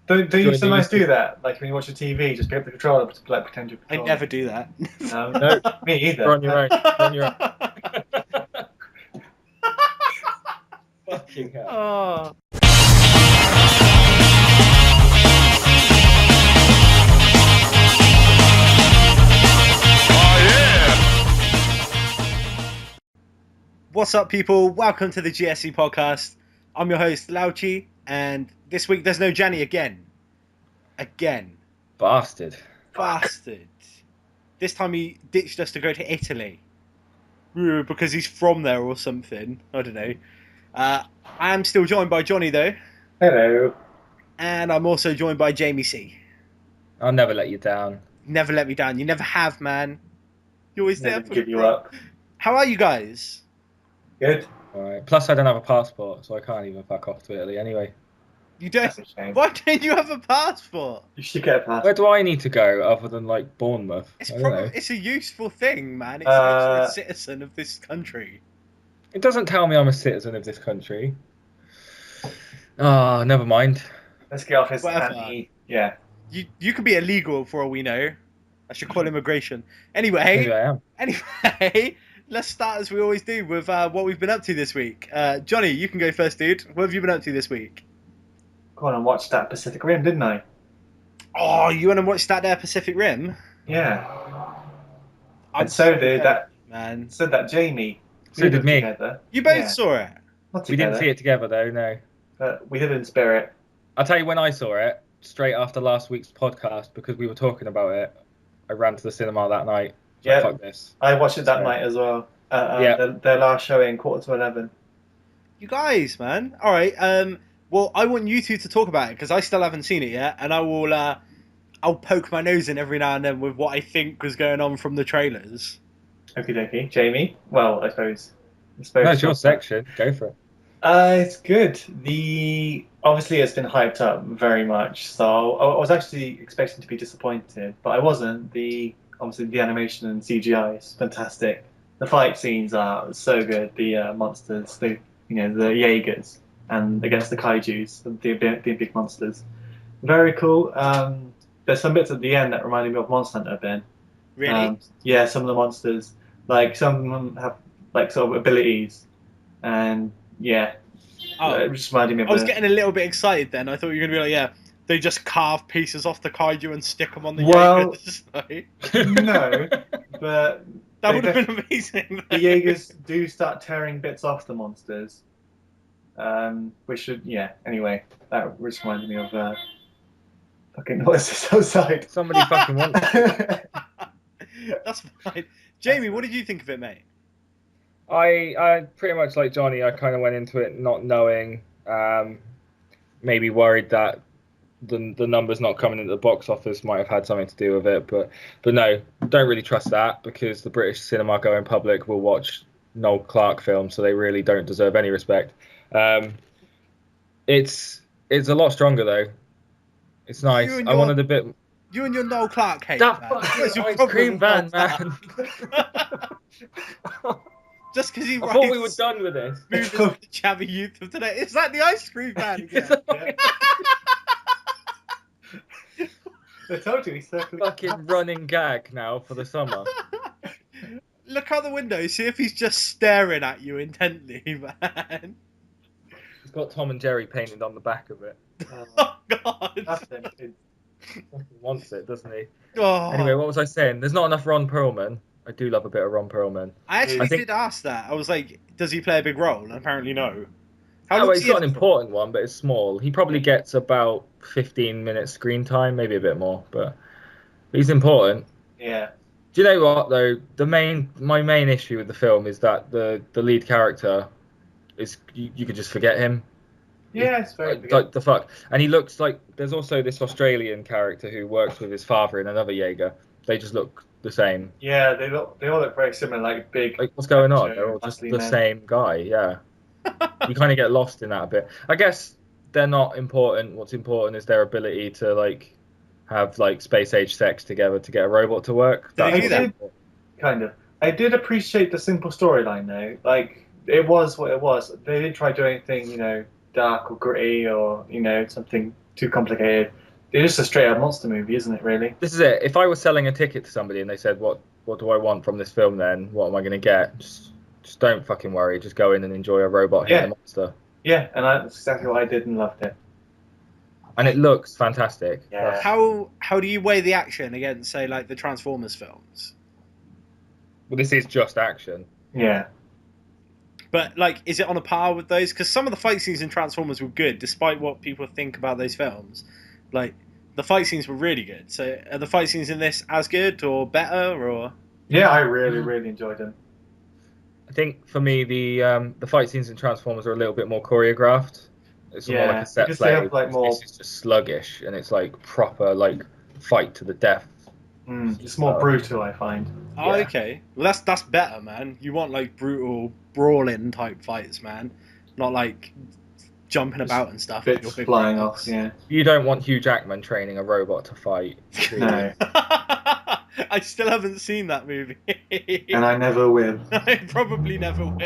Don't you Join the sometimes YouTube. do that? Like when you watch the TV, just pick up the controller, like pretend you're I controlling. never do that. No, Me either. you're on your own. You're on your own. Fucking hell. Oh. What's up, people? Welcome to the GSC Podcast. I'm your host, Louchy, and this week there's no Gianni again. Bastard. Bastard. This time he ditched us to go to Italy. Because he's from there or something. I don't know. I am still joined by Johnny, though. Hello. And I'm also joined by Jamie C. I'll never let you down. Never let me down. You never have, man. You're always there Never for give me, you bro. up. How are you guys? Good. Alright. Plus, I don't have a passport, so I can't even fuck off to Italy anyway. You don't. That's a shame. Why don't you have a passport? You should get a pass. Where do I need to go other than like Bournemouth? It's I don't know. it's a useful thing, man. It's makes you a citizen of this country. It doesn't tell me I'm a citizen of this country. Oh, never mind. Let's get off his Whatever. Yeah. You could be illegal for all we know. I should call immigration. Maybe Anyway, I am. let's start as we always do with what we've been up to this week. Johnny, you can go first, dude. What have you been up to this week? Go on and watch that Pacific Rim, didn't I? Oh, you want to watch that there Pacific Rim? Yeah. I'm And so did that. man. So that Jamie. So We did me. Together. You both Yeah. saw it. Not We together. didn't see it together though, no. But we did in spirit. I'll tell you when I saw it, straight after last week's podcast, because we were talking about it. I ran to the cinema that night. So Yeah. fuck this. I watched it that So- night as well. Yeah. Their last showing, 11:15. You guys, man. All right. Well, I want you two to talk about it because I still haven't seen it yet, and I will. I'll poke my nose in every now and then with what I think was going on from the trailers. Okie dokie. Jamie? Well, I suppose. No, it's your section. Go for it. It's good. Obviously it's been hyped up very much, so I was actually expecting to be disappointed, but I wasn't. Obviously the animation and CGI is fantastic. The fight scenes are so good. The monsters, the Jaegers, and against the kaiju's, the big monsters, very cool. There's some bits at the end that reminded me of Monster Hunter a bit. Really? Yeah, some of the monsters, like some of them have like sort of abilities, and yeah. It just reminded me of I was getting a little bit excited then. I thought you were going to be like, yeah, they just carve pieces off the kaiju and stick them on the Well, Jaegers. Like, No, but that they would have been amazing. the Jaegers do start tearing bits off the monsters. Which should, yeah, anyway, that just reminded me of fucking what is this outside? Somebody fucking wants it. That's fine. Jamie, what did you think of it, mate? I pretty much like Johnny. I kind of went into it not knowing, maybe worried that the numbers not coming into the box office might have had something to do with it, but no, don't really trust that because the British cinema going public will watch Noel Clarke films, so they really don't deserve any respect. It's a lot stronger though. It's nice. I wanted a bit. You and your Noel Clarke hate, That man. fucking What's your ice problem cream with van, Noel man. Clarke? Just because he I writes thought we were done with this. movies for the chavvy youth of today. Is that the ice cream van again? Yeah. I told you, he's circling. Fucking running gag now for the summer. Look out the window, see if he's just staring at you intently, man. It's got Tom and Jerry painted on the back of it. Oh, God. Nothing. Fucking wants it, doesn't he? Oh. Anyway, what was I saying? There's not enough Ron Perlman. I do love a bit of Ron Perlman. I actually I think- did ask that. I was like, does he play a big role? And apparently no. Oh, long's he's he got an in it for? important one, but it's small. He probably gets about 15 minutes screen time, maybe a bit more, but he's important. Yeah. Do you know what though? My main issue with the film is that the lead character is you could just forget him. Yeah, it's very good. Like the fuck. And he looks like there's also this Australian character who works with his father in another Jaeger. They just look the same. Yeah, they all look very similar, like big. Like what's going on? They're all just muscly the men. same guy. Yeah. You kind of get lost in that a bit. I guess they're not important. What's important is their ability to like have like space age sex together to get a robot to work. Did he do that? Kind of. I did appreciate the simple storyline though. Like it was what it was. They didn't try to do anything, dark or gritty or something too complicated. It's just a straight up monster movie, isn't it? Really? This is it. If I was selling a ticket to somebody and they said, "What do I want from this film? Then what am I going to get?" Just don't fucking worry. Just go in and enjoy a robot hitting a monster. Yeah, and that's exactly what I did and loved it. And it looks fantastic. Yeah. How do you weigh the action against, say, like the Transformers films? Well, this is just action. Yeah. But like, is it on a par with those? Because some of the fight scenes in Transformers were good, despite what people think about those films. Like, the fight scenes were really good. So, are the fight scenes in this as good or better, or? Yeah, I really enjoyed them. I think for me, the fight scenes in Transformers are a little bit more choreographed. It's more like a set because play. they have, like, more... It's just sluggish, and it's like proper like fight to the death. It's more brutal, I find. Oh, okay. Well, that's better, man. You want like brutal brawling type fights, man. Not like jumping about and stuff. Bits flying off. Yeah. You don't want Hugh Jackman training a robot to fight. No. I still haven't seen that movie. And I never will. I probably never will.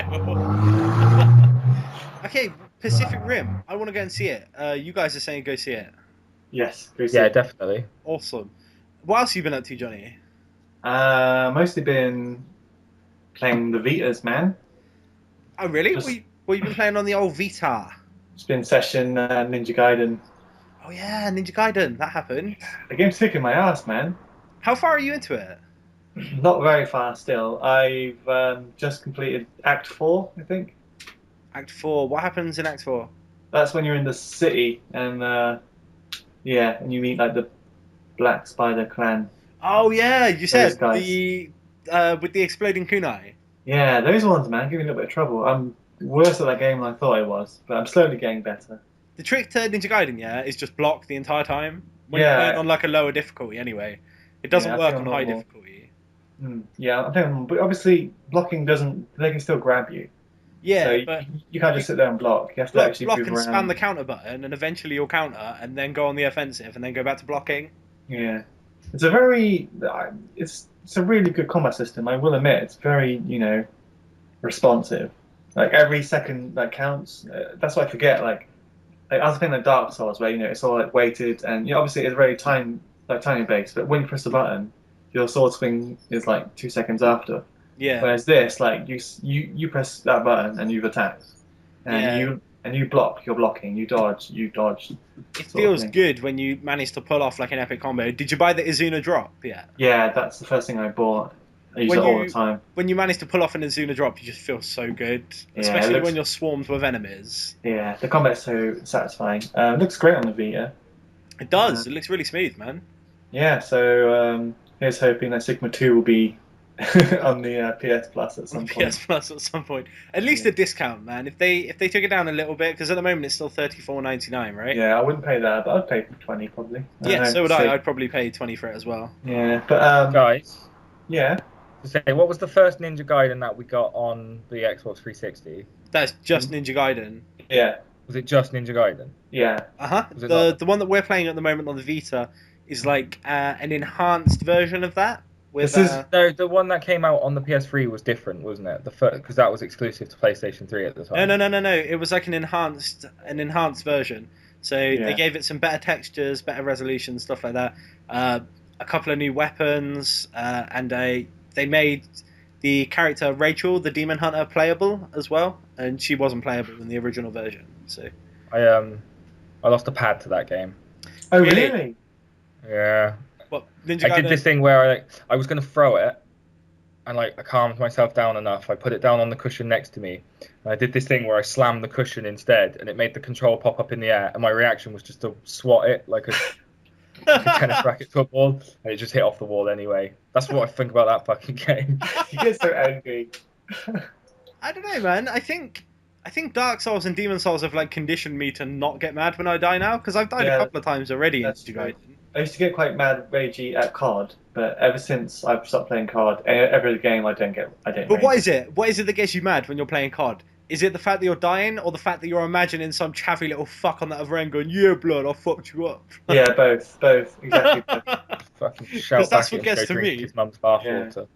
Okay, Pacific Rim. I want to go and see it. You guys are saying go see it. Yes. Go see Yeah, it. definitely. Awesome. What else have you been up to, Johnny? Mostly been playing the Vitas, man. Oh, really? Just- What you been playing on the old Vita? It's been session Ninja Gaiden. Oh yeah, Ninja Gaiden. That happened. The game's kicking my ass, man. How far are you into it? Not very far still. I've just completed Act 4, I think. Act 4. What happens in Act 4? That's when you're in the city and and you meet like the Black Spider clan. Oh yeah, you said guys. the with the exploding kunai. Yeah, those ones, man, give me a little bit of trouble. I'm worse at that game than I thought I was, but I'm slowly getting better. The trick to Ninja Gaiden, is just block the entire time. When you're playing on like a lower difficulty, anyway, it doesn't work on high difficulty. Yeah, I'm thinking, but obviously blocking doesn't. They can still grab you. Yeah, so but you can't just sit there and block. You have to actually block move and around. spam the counter button, and eventually you'll counter, and then go on the offensive, and then go back to blocking. Yeah, it's a really good combat system. I will admit, it's very responsive. Like every second that counts. That's what I forget. Like I was playing like Dark Souls, where it's all like weighted, and obviously it's very time based. But when you press the button, your sword swing is like 2 seconds after. Yeah. Whereas this, like you press that button and you've attacked, and you block, you're blocking, you dodge. It feels good when you manage to pull off like an epic combo. Did you buy the Izuna drop yet? Yeah, that's the first thing I bought. I use it all the time. When you manage to pull off an Izuna drop, you just feel so good, especially when you're swarmed with enemies. Yeah, the combat's so satisfying. It looks great on the Vita. It does. It looks really smooth, man. Yeah, so here's hoping that Sigma 2 will be on the PS Plus at some point. PS Plus at some point. At least a discount, man. If they took it down a little bit, because at the moment it's still $34.99, right? Yeah, I wouldn't pay that, but I'd pay $20 probably. Yeah, so would I. I'd probably pay $20 for it as well. Yeah, but guys. Yeah. To say, what was the first Ninja Gaiden that we got on the Xbox 360? That's just Ninja Gaiden. Yeah. Was it just Ninja Gaiden? Yeah. The one that we're playing at the moment on the Vita is like an enhanced version of that. No, the one that came out on the PS3 was different, wasn't it? Because that was exclusive to PlayStation 3 at the time. No. It was like an enhanced version. So they gave it some better textures, better resolution, stuff like that. A couple of new weapons, and they made the character Rachel, the Demon Hunter, playable as well, and she wasn't playable in the original version. So I lost a pad to that game. Oh really? Yeah. What, Ninja Gaiden? I did this thing where I was going to throw it, and I calmed myself down enough. I put it down on the cushion next to me, and I did this thing where I slammed the cushion instead, and it made the controller pop up in the air, and my reaction was just to swat it like a tennis racket to a ball, and it just hit off the wall anyway. That's what I think about that fucking game. You get so angry. I don't know, man. I think Dark Souls and Demon Souls have conditioned me to not get mad when I die now, because I've died a couple of times already. That's true. I used to get quite mad, ragey at COD, but ever since I've stopped playing COD, every game I don't. But what is it? What is it that gets you mad when you're playing COD? Is it the fact that you're dying, or the fact that you're imagining some chavvy little fuck on that other end going, "Yeah, blood, I fucked you up"? Yeah, both, exactly. Fucking shout that's back what gets to me. His mum's bathwater.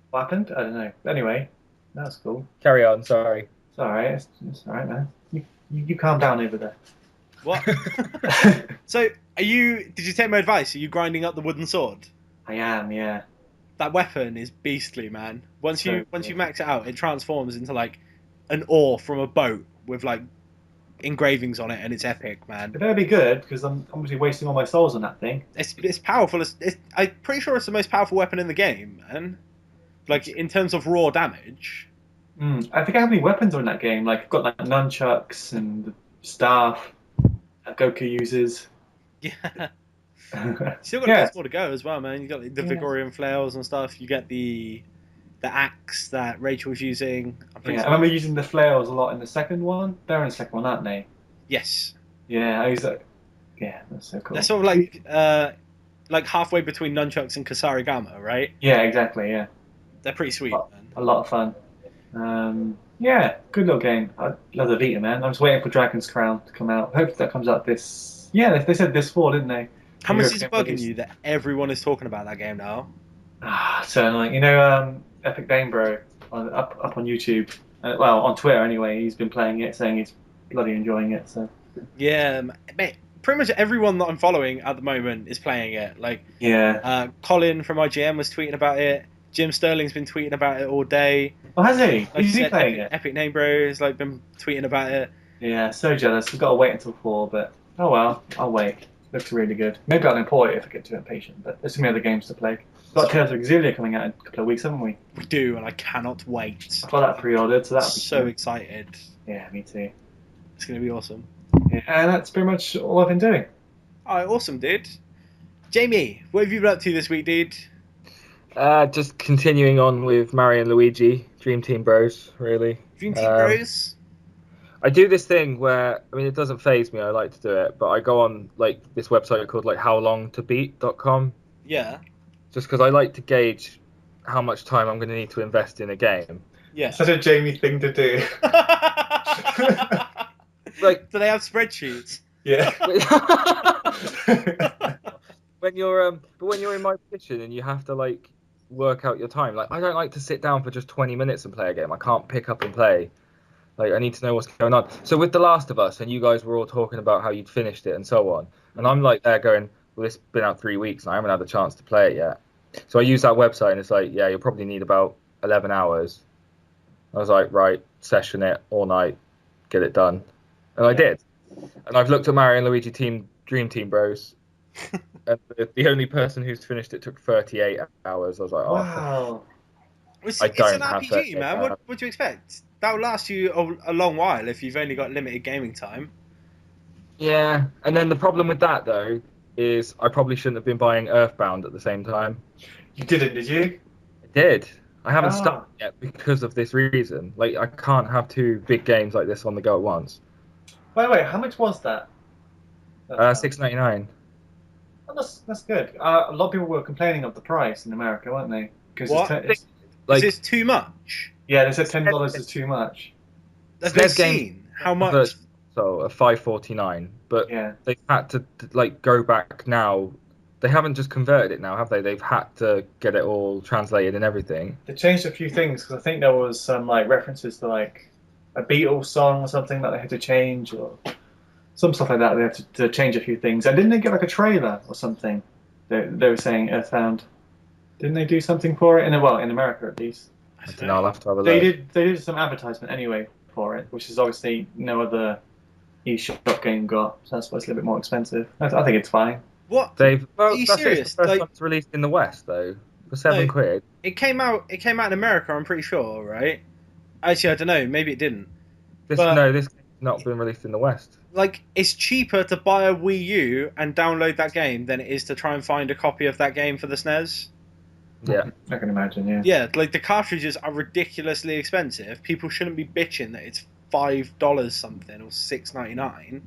What happened? I don't know. Anyway, that's cool. Carry on. Sorry. It's all right. It's all right, man. You calm down over there. What? So, did you take my advice? Are you grinding up the wooden sword? I am, yeah. That weapon is beastly, man. Once you Good. max it out, it transforms into like an oar from a boat with like engravings on it, and it's epic, man. It better be good because I'm obviously wasting all my souls on that thing. It's powerful. I'm pretty sure it's the most powerful weapon in the game, man. Like in terms of raw damage. I forget how many weapons are in that game. Like, I've got like nunchucks and the staff that Goku uses. Yeah. Still got Yeah. lots more to go as well, man. You got the Yeah. Vigorian flails and stuff. You get the axe that Rachel's using. Yeah, I remember using the flails a lot in the second one. They're in the second one, aren't they? Yes. Yeah, I use that. Yeah, that's so cool. They're sort of like halfway between nunchucks and Kasarigama, right? Yeah, exactly. Yeah, They're pretty sweet, man. a lot of fun. Yeah, good little game. I love the Vita, man. I was waiting for Dragon's Crown to come out. I hope that comes out this. Yeah, they said this fall, didn't they? How much is it European bugging you that everyone is talking about that game now? So annoying. Epic Game Bro up on YouTube. Well, on Twitter anyway. He's been playing it, saying he's bloody enjoying it. So Yeah, mate. Pretty much everyone that I'm following at the moment is playing it. Like, yeah. Colin from IGN was tweeting about it. Jim Sterling's been tweeting about it all day. Oh, has he? Like Is he playing it? Epic Name Bro has like been tweeting about it. Yeah, so jealous. We've got to wait until 4, but oh well, I'll wait. Looks really good. Maybe I'll import it if I get too impatient, but there's so many other games to play. We've got Tales of Exillia coming out in a couple of weeks, haven't we? We do, and I cannot wait. I've got that pre-ordered, so that'll be So cool. excited. Yeah, me too. It's going to be awesome. Yeah, and that's pretty much all I've been doing. Alright, awesome, dude. Jamie, what have you been up to this week, dude? Just continuing on with Mario and Luigi, Dream Team Bros, really. Dream Team Bros? I do this thing where, I mean, it doesn't faze me, I like to do it, but I go on like this website called like howlongtobeat.com, Yeah. just because I like to gauge how much time I'm going to need to invest in a game. Yeah. Such a Jamie thing to do. Like, do they have spreadsheets? Yeah. when you're in my position and you have to like work out your time, like I don't like to sit down for just 20 minutes and play a game. I can't pick up and play. Like, I need to know what's going on. So with The Last of Us, and you guys were all talking about how you'd finished it and so on, and I'm like there going, well, it's been out 3 weeks and I haven't had the chance to play it yet. So I use that website and it's like, yeah, you'll probably need about 11 hours. I was like, right, session it all night, get it done. And I did. And I've looked at Mario and Luigi Dream Team Bros. And the only person who's finished it took 38 hours. I was like, oh, Wow. It's I an don't have RPG, 38 man. hours. What do you expect? That will last you a long while if you've only got limited gaming time. Yeah. And then the problem with that, though, is I probably shouldn't have been buying Earthbound at the same time. You didn't, did you? I did. I haven't Ah. started yet because of this reason. Like, I can't have two big games like this on the go at once. By the way, how much was that? $6.99. Oh, that's good. A lot of people were complaining of the price in America, weren't they? Because What? Like, Is this too much? yeah, they said $10 is too much. Have they SNES game- seen how much? So a $5.49, but Yeah. they've had to like go back now. They haven't just converted it now, have they? They've had to get it all translated and everything. They changed a few things because I think there was some like references to like a Beatles song or something that they had to change, or some stuff like that. They had to change a few things. And didn't they get like a trailer or something? They were saying Earthbound. Didn't they do something for it? In America at least. I don't know. I'll have to have a They look. did some advertisement anyway for it, which is obviously no other eShop game got. So that's why it's a little bit more expensive. I think it's fine. What? Well, Are you that's serious? it. It's the first Like- one that's released in the West though, for £7. It came out in America, I'm pretty sure, right? Actually, I don't know. Maybe it didn't. This but- game's not been released in the West. Like, it's cheaper to buy a Wii U and download that game than it is to try and find a copy of that game for the SNES. Yeah. I can imagine, yeah. Yeah, like the cartridges are ridiculously expensive. People shouldn't be bitching that it's $5 something or $6.99.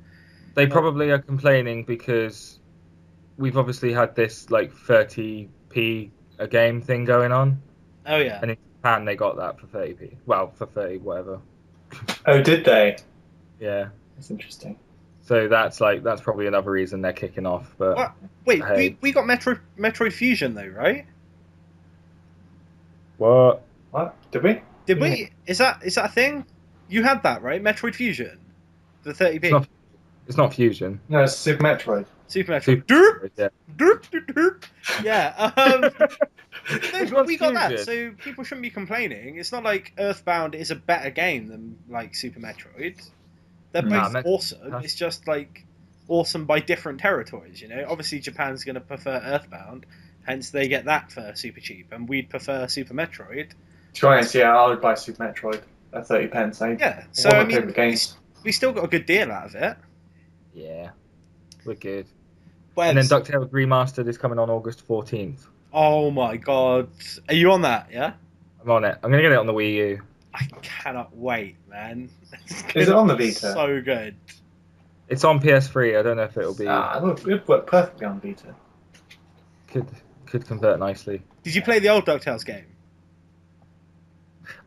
They probably are complaining because we've obviously had this like 30p a game thing going on, Oh yeah. and in Japan they got that for 30p. Well, for 30 whatever. Oh, did they? Yeah. That's interesting. So that's probably another reason they're kicking off. But What? Wait, Hey. we got Metroid Fusion though, right? what? What? Did we? Did Yeah. we? Is that a thing? You had that, right? Metroid Fusion, the 30p. It's not- It's not Fusion. No, it's Super Metroid. Super Metroid. Super Derp, yeah. derp, derp, derp. Yeah. Which No, one's we got that, Fusion? so people shouldn't be complaining. It's not like Earthbound is a better game than like Super Metroid. They're Nah, both awesome. It's just like awesome by different territories, you know. Obviously, Japan's going to prefer Earthbound, hence they get that for super cheap, and we'd prefer Super Metroid. To be honest, yeah, I would buy Super Metroid at 30 pence. Yeah, so one I of my mean, favourite games. we still got a good deal out of it. Yeah, we're good. But And then DuckTales Remastered is coming on August 14th. oh my god, are you on that? Yeah, I'm on it. I'm gonna get it on the Wii U. I cannot wait, man. Is it on the Vita? So good. It's on PS3. I don't know if it'll be. It would work perfectly on Vita. Could convert nicely. Did you play the old DuckTales game?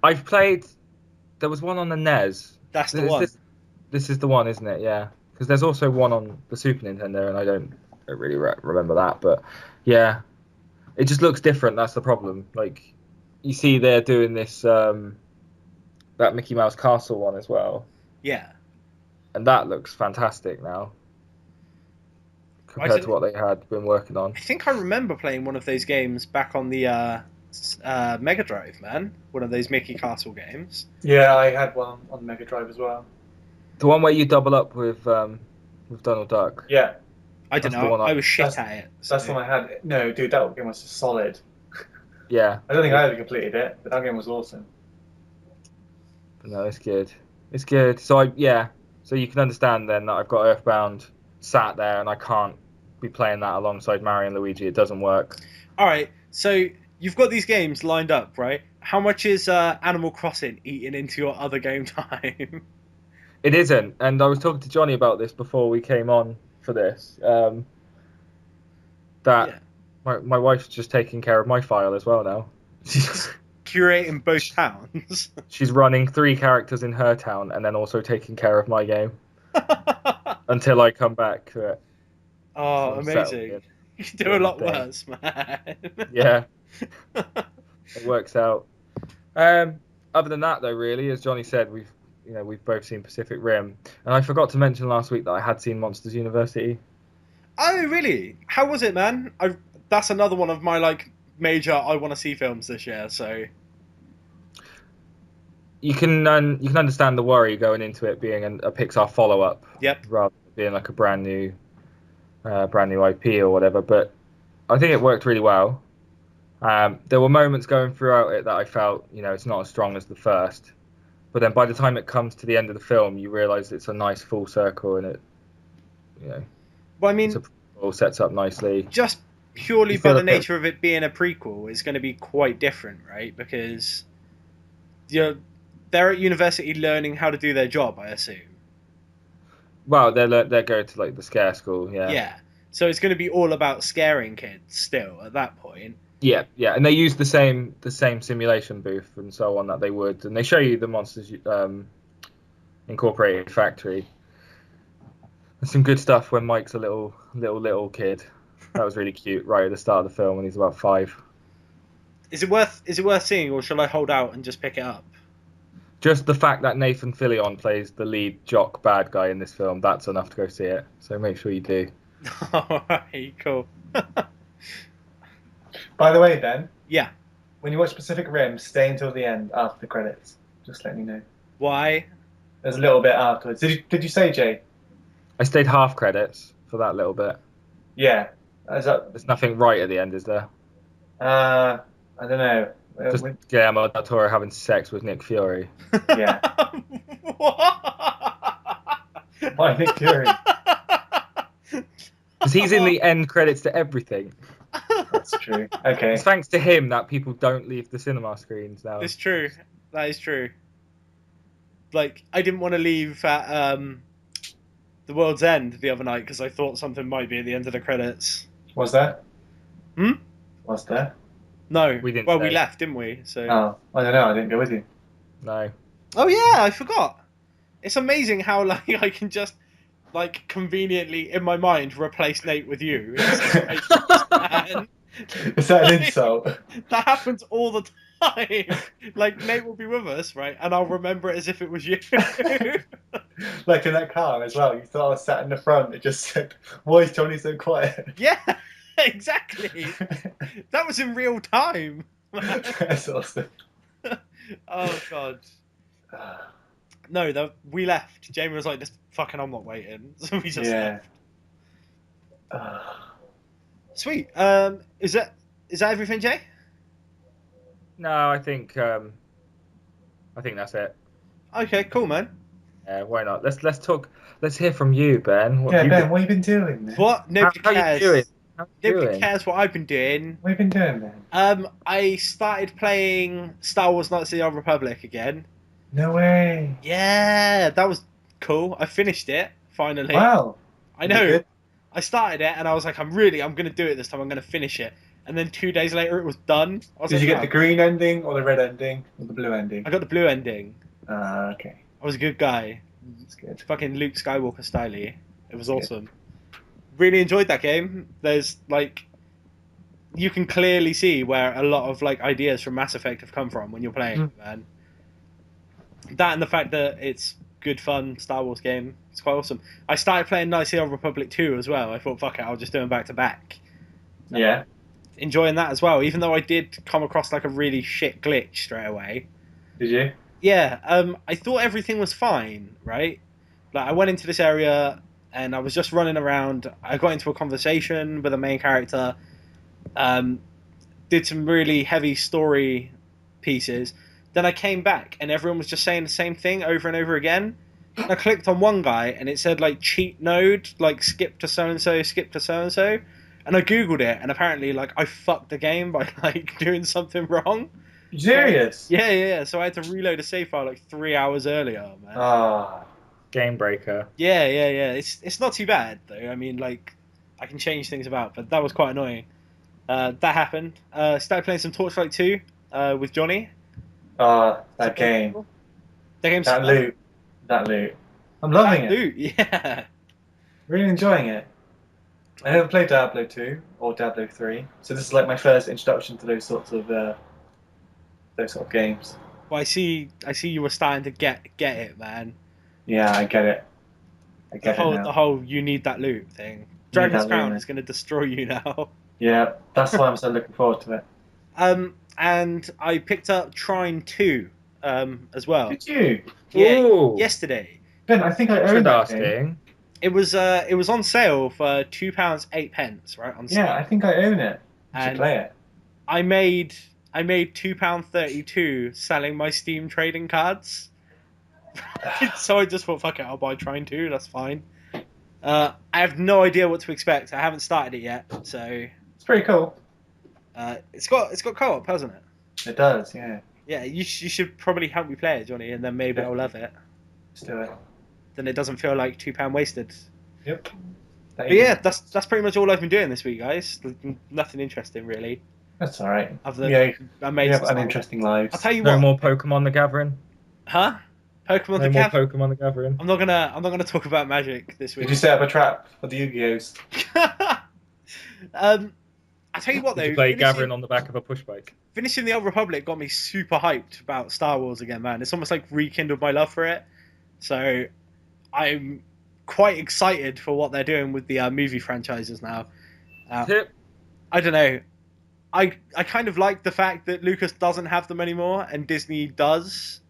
I've played. There was one on the NES. That's the one. This is the one, isn't it? Yeah. Because there's also one on the Super Nintendo, and I don't really remember that. But yeah, it just looks different. That's the problem. Like, you see, they're doing this that Mickey Mouse Castle one as well. Yeah. And that looks fantastic now compared to what they had been working on. I think I remember playing one of those games back on the Mega Drive, man. One of those Mickey Castle games. Yeah, I had one on Mega Drive as well. The one where you double up with Donald Duck. Yeah. I don't know. I was shit at it. So. That's the one I had. No, dude, that game was solid. Yeah. I don't think I ever completed it, but that game was awesome. No, it's good. It's good. So So you can understand then that I've got Earthbound sat there and I can't be playing that alongside Mario and Luigi. It doesn't work. All right. So you've got these games lined up, right? How much is Animal Crossing eating into your other game time? It isn't. And I was talking to Johnny about this before we came on for this. My wife's just taking care of my file as well now. Curating both towns. She's running 3 characters in her town and then also taking care of my game until I come back to it. Oh, amazing. You can do a lot worse, man. Yeah. It works out. Other than that, though, really, as Johnny said, we've both seen Pacific Rim. And I forgot to mention last week that I had seen Monsters University. Oh, really? How was it, man? That's another one of my, major I want to see films this year, so... You can understand the worry going into it being a Pixar follow-up, yep, rather than being like a brand new IP or whatever. But I think it worked really well. There were moments going throughout it that I felt, it's not as strong as the first. But then by the time it comes to the end of the film, you realise it's a nice full circle, and it, well, I mean, it sets up nicely. Just purely by the nature of it being a prequel, it's going to be quite different, right? Because they're at university learning how to do their job, I assume. Well, they're going to the scare school, yeah. Yeah, so it's going to be all about scaring kids still at that point. Yeah, and they use the same simulation booth and so on that they would, and they show you the Monsters Incorporated factory. There's some good stuff when Mike's a little kid. That was really cute, right at the start of the film when he's about 5. Is it worth seeing, or shall I hold out and just pick it up? Just the fact that Nathan Fillion plays the lead jock bad guy in this film, that's enough to go see it. So make sure you do. Alright, cool. By the way, Ben. Yeah. When you watch Pacific Rim, stay until the end after the credits. Just let me know. Why? There's a little bit afterwards. Did you say, Jay? I stayed half credits for that little bit. Yeah. There's nothing right at the end, is there? I don't know. Just Guillermo del Toro having sex with Nick Fury. Yeah. Why Nick Fury? Because he's in the end credits to everything. That's true. Okay. It's thanks to him that people don't leave the cinema screens now. It's true. That is true. I didn't want to leave at The World's End the other night because I thought something might be at the end of the credits. Was there? Hmm? Was there? No. We didn't. Well, we left, didn't we? So. Oh, I don't know. I didn't go with you. No. Oh yeah, I forgot. It's amazing how I can just conveniently in my mind replace Nate with you. Is that an insult? That happens all the time. Like, Nate will be with us, right? And I'll remember it as if it was you. Like in that car as well. You thought I was sat in the front. It just said, "Why is Johnny so quiet?" Yeah, exactly. That was in real time. That's awesome. Oh, God. No, we left. Jamie was like, "This fucking, I'm not waiting." So we just left. Sweet. Is that everything, Jay? No, I think that's it. Okay, cool, man. Yeah, why not? Let's talk. Let's hear from you, Ben. Ben, what have you been doing, man? What? Nobody How cares. you doing? How you Nobody doing? cares what I've been doing. What have you been doing, man? I started playing Star Wars Knights of the Old Republic again. No way. Yeah, that was cool. I finished it finally. Wow. I know. I started it and I was like, I'm gonna do it this time. I'm gonna finish it. And then 2 days later, it was done. Did you get the green ending or the red ending or the blue ending? I got the blue ending. Okay. I was a good guy. That's good. Fucking Luke Skywalker style. It was awesome. Really enjoyed that game. There's like, you can clearly see where a lot of like ideas from Mass Effect have come from when you're playing it, man. That and the fact that it's good fun Star Wars game. It's quite awesome. I started playing Knights of the Old Republic 2 as well. I thought, fuck it, I'll just do them back to back. Yeah. Enjoying that as well, even though I did come across like a really shit glitch straight away. Did you? Yeah, I thought everything was fine, right? Like, I went into this area and I was just running around. I got into a conversation with the main character, did some really heavy story pieces. Then I came back and everyone was just saying the same thing over and over again. And I clicked on one guy and it said like cheat node, like skip to so-and-so, skip to so-and-so. And I googled it and apparently like I fucked the game by like doing something wrong. Serious? Yeah. So I had to reload a save file like 3 hours earlier, man. Ah. Game breaker. Yeah. It's not too bad though. I mean, like, I can change things about, but that was quite annoying. That happened. Started playing some Torchlight 2 with Gianni. That game. That loot. I'm loving it. Loot, yeah. Really enjoying it. I never played Diablo 2 or Diablo 3, so this is like my first introduction to those sorts of games. Well, I see you were starting to get it, man. Yeah, I get it. The whole you need that loot thing. Dragon's Crown is going to destroy you now. Yeah, that's why I'm so looking forward to it. And I picked up Trine 2 as well. Did you? Yeah, Ooh. yesterday. Ben, I think I own that game. It was on sale for £2.08, right? On Steam. Yeah, I think I own it. I should play it. I made £2.32 selling my Steam trading cards. So I just thought, fuck it, I'll buy Trine 2. That's fine. I have no idea what to expect. I haven't started it yet, so it's pretty cool. It's got co-op, hasn't it? It does, yeah. Yeah, you should probably help me play it, Johnny, and then maybe I'll love it. Let's do it. Then it doesn't feel like £2 wasted. Yep. But yeah, that's pretty much all I've been doing this week, guys. Nothing interesting, really. That's all right. I have uninteresting lives. I'll tell you No what. more Pokemon the Gathering. Huh? Pokemon Pokemon the Gathering. I'm not gonna talk about Magic this week. Did you set up a trap for the Yu-Gi-Ohs? I tell you what though. Did you play Gathering on the back of a push bike? Finishing the Old Republic got me super hyped about Star Wars again, man. It's almost like rekindled my love for it. So I'm quite excited for what they're doing with the movie franchises now. I don't know. I kind of like the fact that Lucas doesn't have them anymore and Disney does.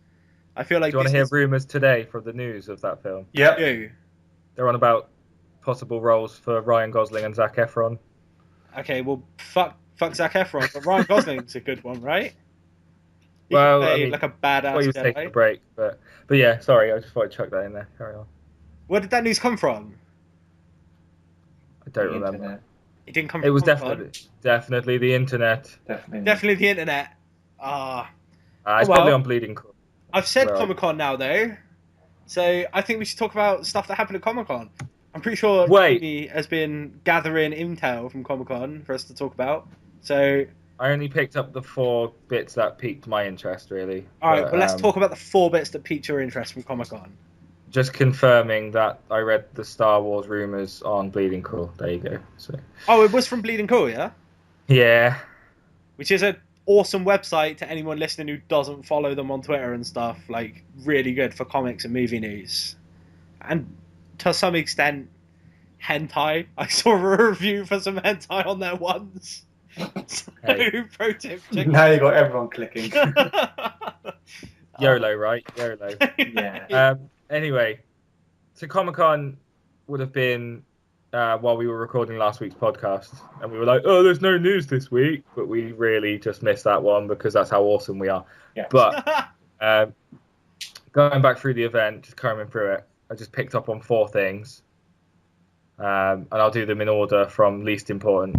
I feel like. Do you want to hear rumours today from the news of that film? Yep. They're on about possible roles for Ryan Gosling and Zac Efron. Okay, well, fuck Zac Efron, but Ryan Gosling's a good one, right? Well, I mean, like a badass. Well, he was taking a break, but yeah. Sorry, I just thought I'd chuck that in there. Carry on. Where did that news come from? I don't remember. It didn't come. It was definitely the internet. Definitely the internet. It's probably on Bleeding Cool. I've said Comic-Con now, though, so I think we should talk about stuff that happened at Comic-Con. I'm pretty sure Jimmy has been gathering intel from Comic-Con for us to talk about. So I only picked up the 4 bits that piqued my interest, really. All right, well, let's talk about the 4 bits that piqued your interest from Comic-Con. Just confirming that I read the Star Wars rumours on Bleeding Cool. There you go. So. Oh, it was from Bleeding Cool, yeah? Yeah. which is an awesome website to anyone listening who doesn't follow them on Twitter and stuff. Like, really good for comics and movie news. And to some extent, hentai. I saw a review for some hentai on there once. So, Hey. pro tip. Check Now you got everyone clicking. YOLO, right? YOLO. Yeah. Anyway, so Comic-Con would have been while we were recording last week's podcast, and we were like, "Oh, there's no news this week," but we really just missed that one because that's how awesome we are. Yeah. But going back through the event, just combing through it, I just picked up on 4 things, and I'll do them in order from least important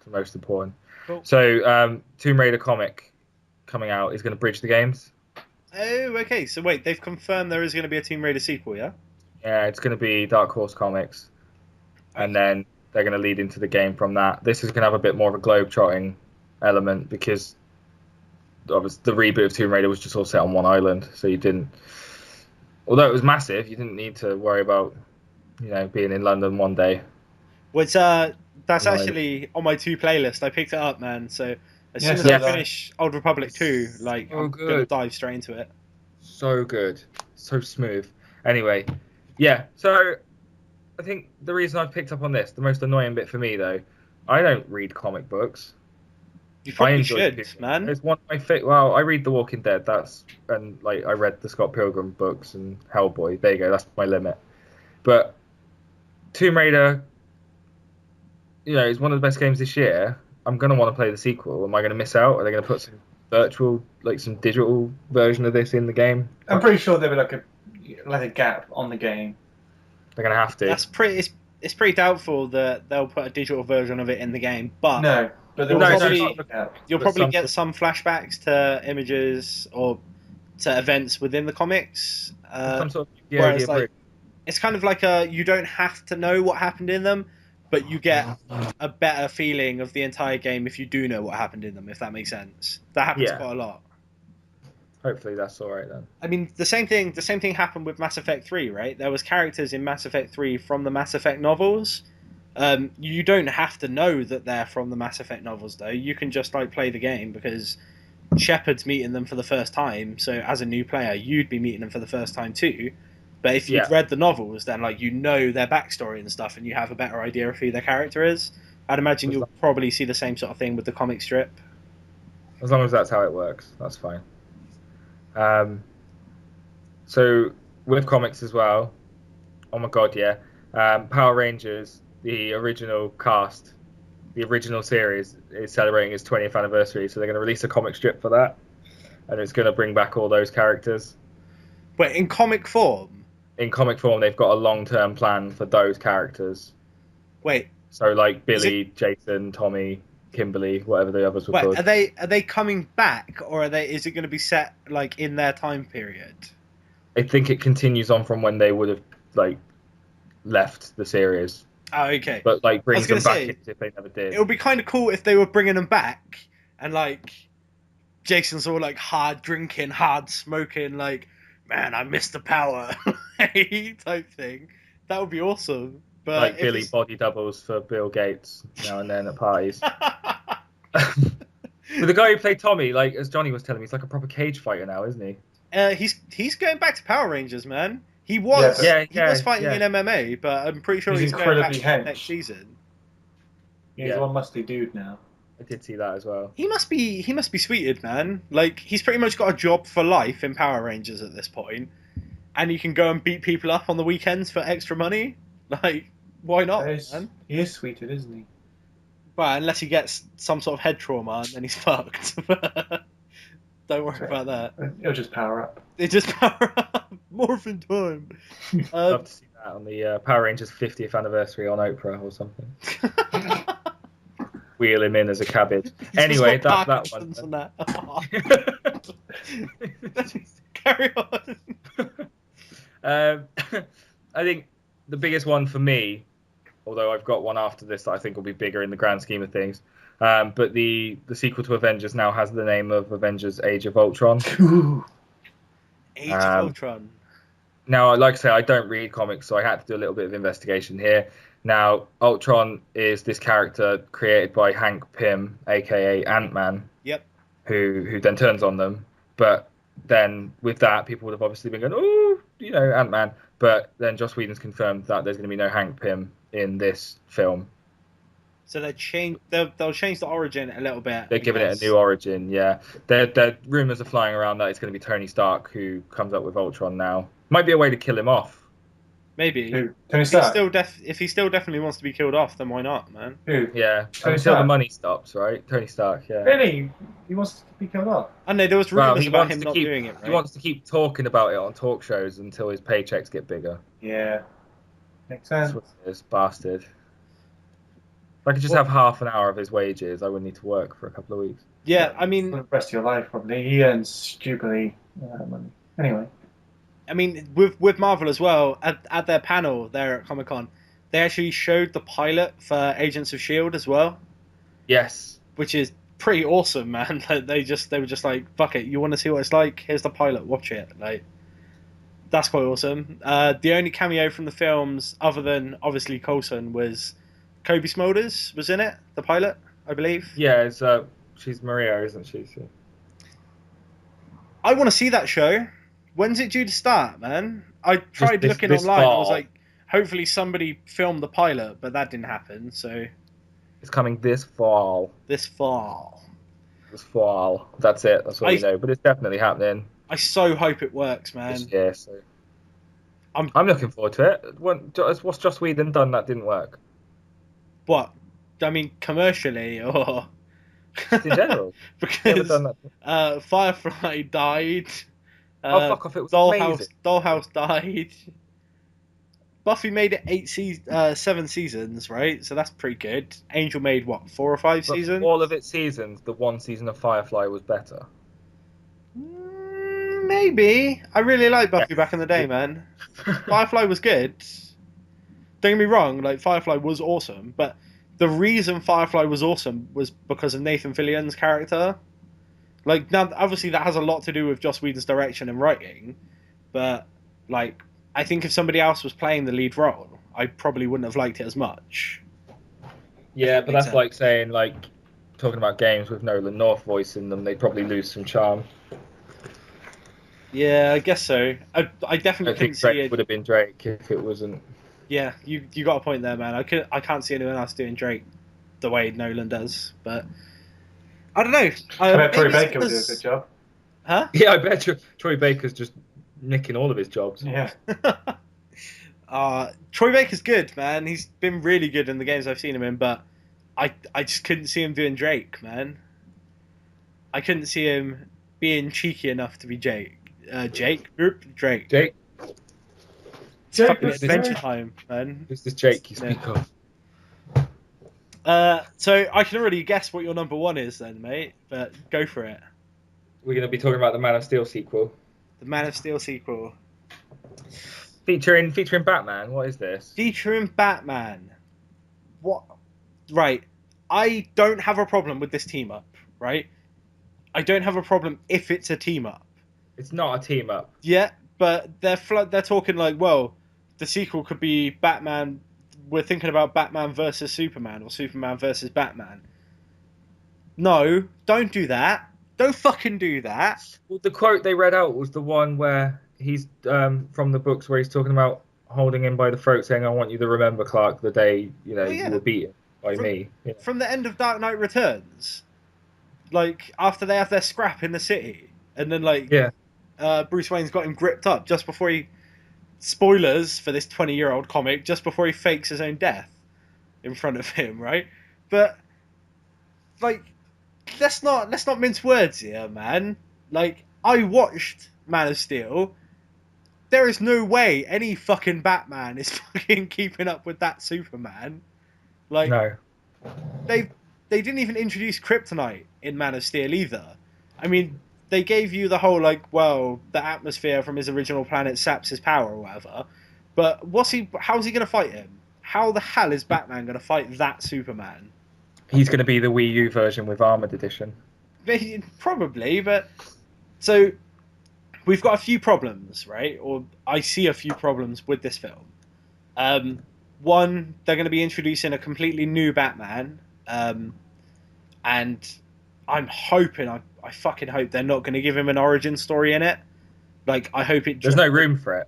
to most important. Cool. So, Tomb Raider comic coming out is going to bridge the games. Oh, okay. So wait, they've confirmed there is going to be a Tomb Raider sequel, yeah? Yeah, it's going to be Dark Horse Comics, and then they're going to lead into the game from that. This is going to have a bit more of a globe-trotting element because obviously the reboot of Tomb Raider was just all set on one island, so you didn't. Although it was massive, you didn't need to worry about, being in London one day. Well, that's Right. actually on my 2 playlist. I picked it up, man. So as soon as so I did I. finish Old Republic 2, like, I'm good. going to dive straight into it. So good, so smooth. Anyway, yeah. So I think the reason I've picked up on this, the most annoying bit for me though, I don't read comic books. You I probably enjoy should, people. man. It's one of my favorite. Well, I read The Walking Dead. I read the Scott Pilgrim books and Hellboy. There you go. That's my limit. But Tomb Raider, is one of the best games this year. I'm gonna want to play the sequel. Am I gonna miss out? Are they gonna put some virtual, some digital version of this in the game? I'm pretty sure there will be like a gap on the game. They're gonna have to. That's pretty. It's pretty doubtful that they'll put a digital version of it in the game, but No, but there No, will no, probably no. be a gap. you'll but probably some- get some flashbacks to images or to events within the comics. Some sort of whereas, VOD like, approved. It's kind of like you don't have to know what happened in them, but you get a better feeling of the entire game if you do know what happened in them, if that makes sense. That happens Yeah. quite a lot. Hopefully that's all right then. I mean, the same thing happened with Mass Effect 3, right? There was characters in Mass Effect 3 from the Mass Effect novels. You don't have to know that they're from the Mass Effect novels, though. You can just play the game because Shepard's meeting them for the first time. So as a new player, you'd be meeting them for the first time too. But if you've read the novels, then you know their backstory and stuff, and you have a better idea of who their character is. I'd imagine you'll probably see the same sort of thing with the comic strip. As long as that's how it works, that's fine. So with comics as well, oh my god, yeah. Power Rangers, the original cast, the original series is celebrating its 20th anniversary, so they're going to release a comic strip for that, and it's going to bring back all those characters. But in comic form? In comic form, they've got a long-term plan for those characters. Wait. So Billy, Jason, Tommy, Kimberly, whatever the others were called. Are they coming back, or is it going to be set in their time period? I think it continues on from when they would have left the series. Oh, okay. But brings them back say, if they never did. It would be kind of cool if they were bringing them back, and Jason's all hard drinking, hard smoking, man, I miss the power, type thing. That would be awesome. But Billy body doubles for Bill Gates now and then at parties. But the guy who played Tommy, as Johnny was telling me, he's like a proper cage fighter now, isn't he? He's going back to Power Rangers, man. He was fighting in MMA, but I'm pretty sure he's going back next season. He's one musty dude now. I did see that as well. He must be sweeted, man. He's pretty much got a job for life in Power Rangers at this point, and he can go and beat people up on the weekends for extra money. Why not, man? He is sweeted, isn't he? Well, unless he gets some sort of head trauma, and then he's fucked. Don't worry about that. It'll just power up. It just power up. Morphin time. Love to see that on the Power Rangers 50th anniversary on Oprah or something. Wheel him in as a cabbage. Anyway, that one. Carry on. I think the biggest one for me, although I've got one after this that I think will be bigger in the grand scheme of things, but the sequel to Avengers now has the name of Avengers Age of Ultron. Age of Ultron. Now, like I say, I don't read comics, so I had to do a little bit of investigation here. Now, Ultron is this character created by Hank Pym, aka Ant-Man, Yep. who then turns on them. But then with that, people would have obviously been going, oh, Ant-Man. But then Joss Whedon's confirmed that there's going to be no Hank Pym in this film. So they'll change the origin a little bit. They're giving it a new origin, yeah. There rumors are flying around that it's going to be Tony Stark who comes up with Ultron now. Might be a way to kill him off. Maybe. Who? Tony Stark? If he still definitely wants to be killed off, then why not, man? Who? Yeah, Tony until the Stark? money stops, right? Tony Stark, yeah. Really? He wants to be killed off? I know there was Well, rumors he about wants him to not keep- doing it, right? He wants to keep talking about it on talk shows until his paychecks get bigger. Yeah. Makes That's sense. what it is, bastard. If I could just have half an hour of his wages, I wouldn't need to work for a couple of weeks. Yeah, I For mean, the rest of your life, probably. He earns stupidly money. Anyway. with Marvel as well, at their panel there at Comic-Con, they actually showed the pilot for Agents of S.H.I.E.L.D. as well, Yes. which is pretty awesome, man. Like, they were just like, fuck it, you want to see what it's like? Here's the pilot, watch it. Like, that's quite awesome. The only cameo from the films, other than obviously Coulson, was Kobe Smulders was in it, the pilot, I believe. Yeah, it's she's Maria, isn't she? So. I want to see that show. When's it due to start, man? I tried this looking online. I was fall. like, hopefully somebody filmed the pilot, but that didn't happen. So It's coming this fall. this fall, This fall. That's it. That's all we know. But it's definitely happening I so hope it works, man. this year. So. I'm- I'm looking forward to it. What's Joss Whedon done that didn't work? What? I mean, commercially or Just in general. Never done because that. Firefly died. Oh, fuck off. It was amazing. Dollhouse died. Buffy made it 7 seasons, right? So that's pretty good. Angel made what, 4 or 5 But seasons? all of its seasons, the one season of Firefly was better. Maybe. I really liked Buffy Yes. back in the day, man. Firefly was good. Don't get me wrong, like Firefly was awesome, but the reason Firefly was awesome was because of Nathan Fillion's character. Like, now, obviously that has a lot to do with Joss Whedon's direction and writing, but like, I think if somebody else was playing the lead role, I probably wouldn't have liked it as much. Yeah, If that but makes that's like saying, talking about games with Nolan North voice in them, they'd probably lose some charm. Yeah, I guess so. I I definitely think couldn't see Drake it. would have been Drake if it wasn't. Yeah, you got a point there, man. I can't see anyone else doing Drake the way Nolan does, but I don't know. I bet Troy maybe it's Baker would do a because- good job. Huh? Yeah, I bet Troy Baker's just nicking all of his jobs. Yeah. Troy Baker's good, man. He's been really good in the games I've seen him in, but I just couldn't see him doing Drake, man. I couldn't see him being cheeky enough to be Drake. Drake. Jake, Fucking Jake, Adventure Time, man. who's this Jake you speak of? So I can already guess what your number 1 is then, mate. But go for it. We're going to be talking about the Man of Steel sequel. The Man of Steel sequel. Featuring Batman. What is this? Featuring Batman. What? Right. I don't have a problem with this team up, right? I don't have a problem if it's a team up. It's not a team up. Yeah, but they're talking like, well, the sequel could be Batman. We're thinking about Batman versus Superman or Superman versus Batman. No, don't do that. Don't fucking do that. Well, the quote they read out was the one where he's from the books where he's talking about holding him by the throat, saying, "I want you to remember, Clark, the day you were beaten by me." Yeah. From the end of Dark Knight Returns, like after they have their scrap in the city, and then Bruce Wayne's got him gripped up just before he. Spoilers for this 20-year-old comic, just before he fakes his own death in front of him, right? But like, let's not mince words here, man. Like, I watched Man of Steel. There is no way any fucking Batman is fucking keeping up with that Superman. Like, No. they didn't even introduce Kryptonite in Man of Steel either. I mean, they gave you the whole, like, well, the atmosphere from his original planet saps his power or whatever. But how's he going to fight him? How the hell is Batman going to fight that Superman? He's going to be the Wii U version with Armored Edition. Probably, but... So, we've got a few problems, right? Or I see a few problems with this film. one, they're going to be introducing a completely new Batman, and I'm hoping, I fucking hope they're not going to give him an origin story in it. Like, I hope it. There's no room for it.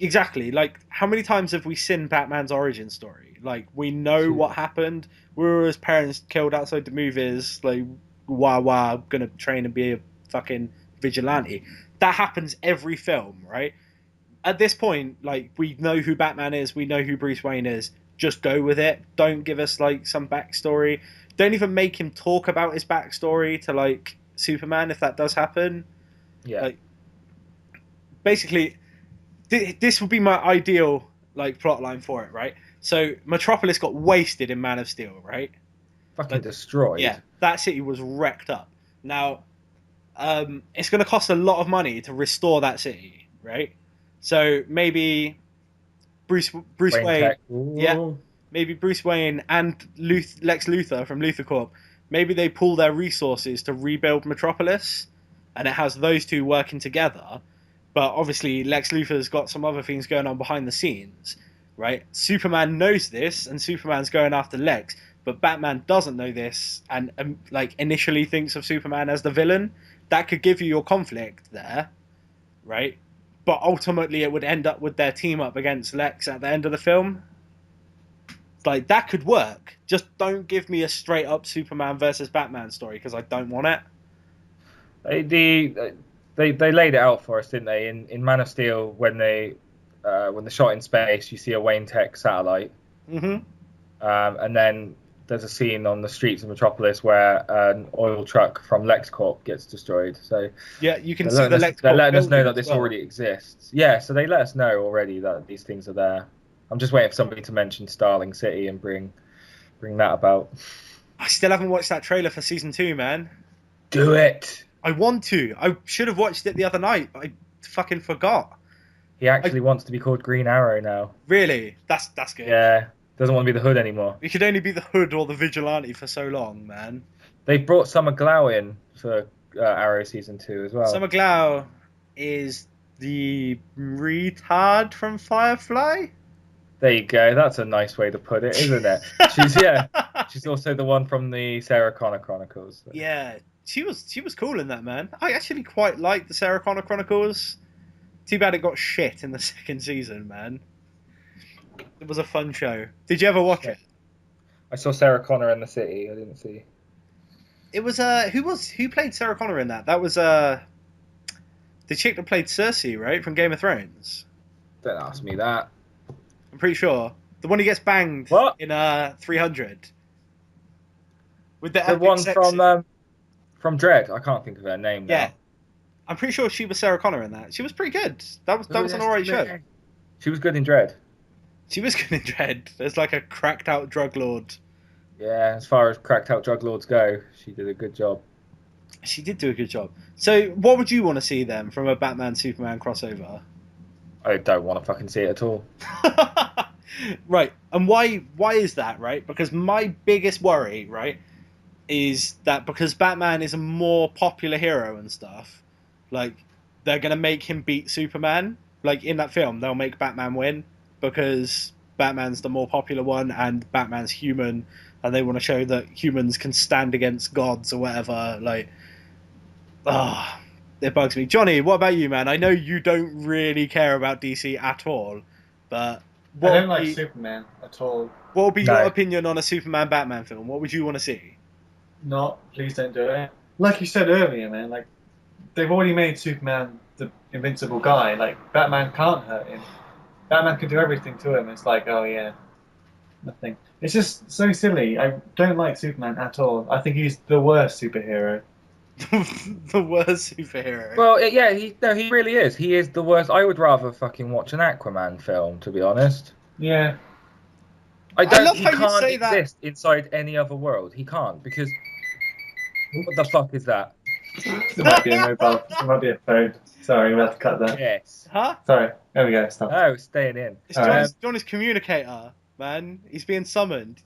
Exactly. Like, how many times have we seen Batman's origin story? Like, we know what happened. We were his parents killed outside the movies. Like, wow, gonna train and be a fucking vigilante. That happens every film, right? At this point, like, we know who Batman is. We know who Bruce Wayne is. Just go with it. Don't give us, like, some backstory. Don't even make him talk about his backstory to, like, Superman, if that does happen. Yeah. Like, basically, this would be my ideal, like, plot line for it, right? So Metropolis got wasted in Man of Steel, right? Fucking destroyed. Yeah, that city was wrecked up. Now, it's going to cost a lot of money to restore that city, right? So maybe Bruce Wayne, yeah, maybe Bruce Wayne and Lex Luthor from Luthor Corp, maybe they pool their resources to rebuild Metropolis, and it has those two working together. But obviously, Lex Luthor's got some other things going on behind the scenes, right? Superman knows this, and Superman's going after Lex, but Batman doesn't know this, and like, initially thinks of Superman as the villain. That could give you your conflict there, right? But ultimately, it would end up with their team up against Lex at the end of the film. Like, that could work. Just don't give me a straight up Superman versus Batman story, because I don't want it. They laid it out for us, didn't they? In Man of Steel, when they shot in space, you see a Wayne Tech satellite, and then there's a scene on the streets of Metropolis where an oil truck from LexCorp gets destroyed. So yeah, you can see the LexCorp. They're letting us know that this already exists. Yeah, so they let us know already that these things are there. I'm just waiting for somebody to mention Starling City and bring that about. I still haven't watched that trailer for season 2, man. Do it. I want to. I should have watched it the other night, but I fucking forgot. He actually wants to be called Green Arrow now. Really? That's good. Yeah. Doesn't want to be the Hood anymore. You could only be the Hood or the Vigilante for so long, man. They brought Summer Glau in for Arrow season 2 as well. Summer Glau is the retard from Firefly. There you go. That's a nice way to put it, isn't it? She's also the one from the Sarah Connor Chronicles. So. Yeah, she was cool in that, man. I actually quite liked the Sarah Connor Chronicles. Too bad it got shit in the second season, man. It was a fun show. Did you ever watch it? I saw Sarah Connor in the city. I didn't see. It was who played Sarah Connor in that? That was the chick that played Cersei, right, from Game of Thrones. Don't ask me that. I'm pretty sure the one who gets banged in 300. With the one from Dredd. I can't think of her name now. Yeah, I'm pretty sure she was Sarah Connor in that. She was pretty good. That was an alright show. She was good in Dredd. She was good in Dredd. There's like a cracked out drug lord. Yeah, as far as cracked out drug lords go, she did a good job. She did do a good job. So, what would you want to see then from a Batman Superman crossover? I don't want to fucking see it at all. Right, and why is that, right? Because my biggest worry, right, is that because Batman is a more popular hero and stuff, like, they're going to make him beat Superman. Like, in that film, they'll make Batman win because Batman's the more popular one and Batman's human, and they want to show that humans can stand against gods or whatever. Like, it bugs me. Johnny, what about you, man? I know you don't really care about DC at all, but I don't like Superman at all. What would be your opinion on a Superman Batman film? What would you want to see? Please don't do it. Like you said earlier, man, like, they've already made Superman the invincible guy. Like, Batman can't hurt him. Batman can do everything to him. It's like, oh yeah, nothing. It's just so silly. I don't like Superman at all. I think he's the worst superhero. The worst superhero. Well, yeah, he really is. He is the worst. I would rather fucking watch an Aquaman film, to be honest. Yeah. He can't exist inside any other world. He can't, because what the fuck is that? It might be a mobile. It might be a phone. Sorry, we'll have to cut that. Yes. Huh? Sorry. There we go. Stop. Oh, staying in. It's Johnny's communicator, man. He's being summoned.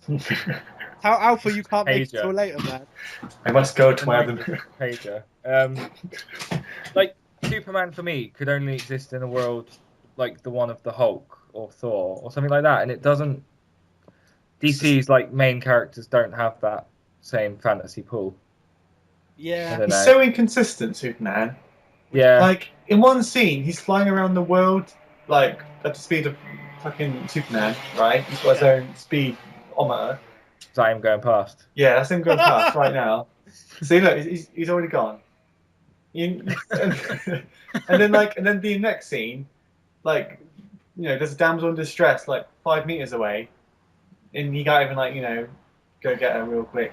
How Alpha you can't make it till later, man. I must go to my other pager. Like, Superman for me could only exist in a world like the one of the Hulk or Thor or something like that, and it doesn't DC's like main characters don't have that same fantasy pool. I Yeah. don't He's know. so inconsistent, Superman. Yeah, Like, in one scene, he's flying around the world, like, at the speed of fucking Superman, right? He's got his own speedometer. is that him going past? Yeah, that's him going past right now. See, look, he's already gone. And then the next scene, like, there's a damsel in distress, like, 5 meters away, and he can't even, like, go get her real quick.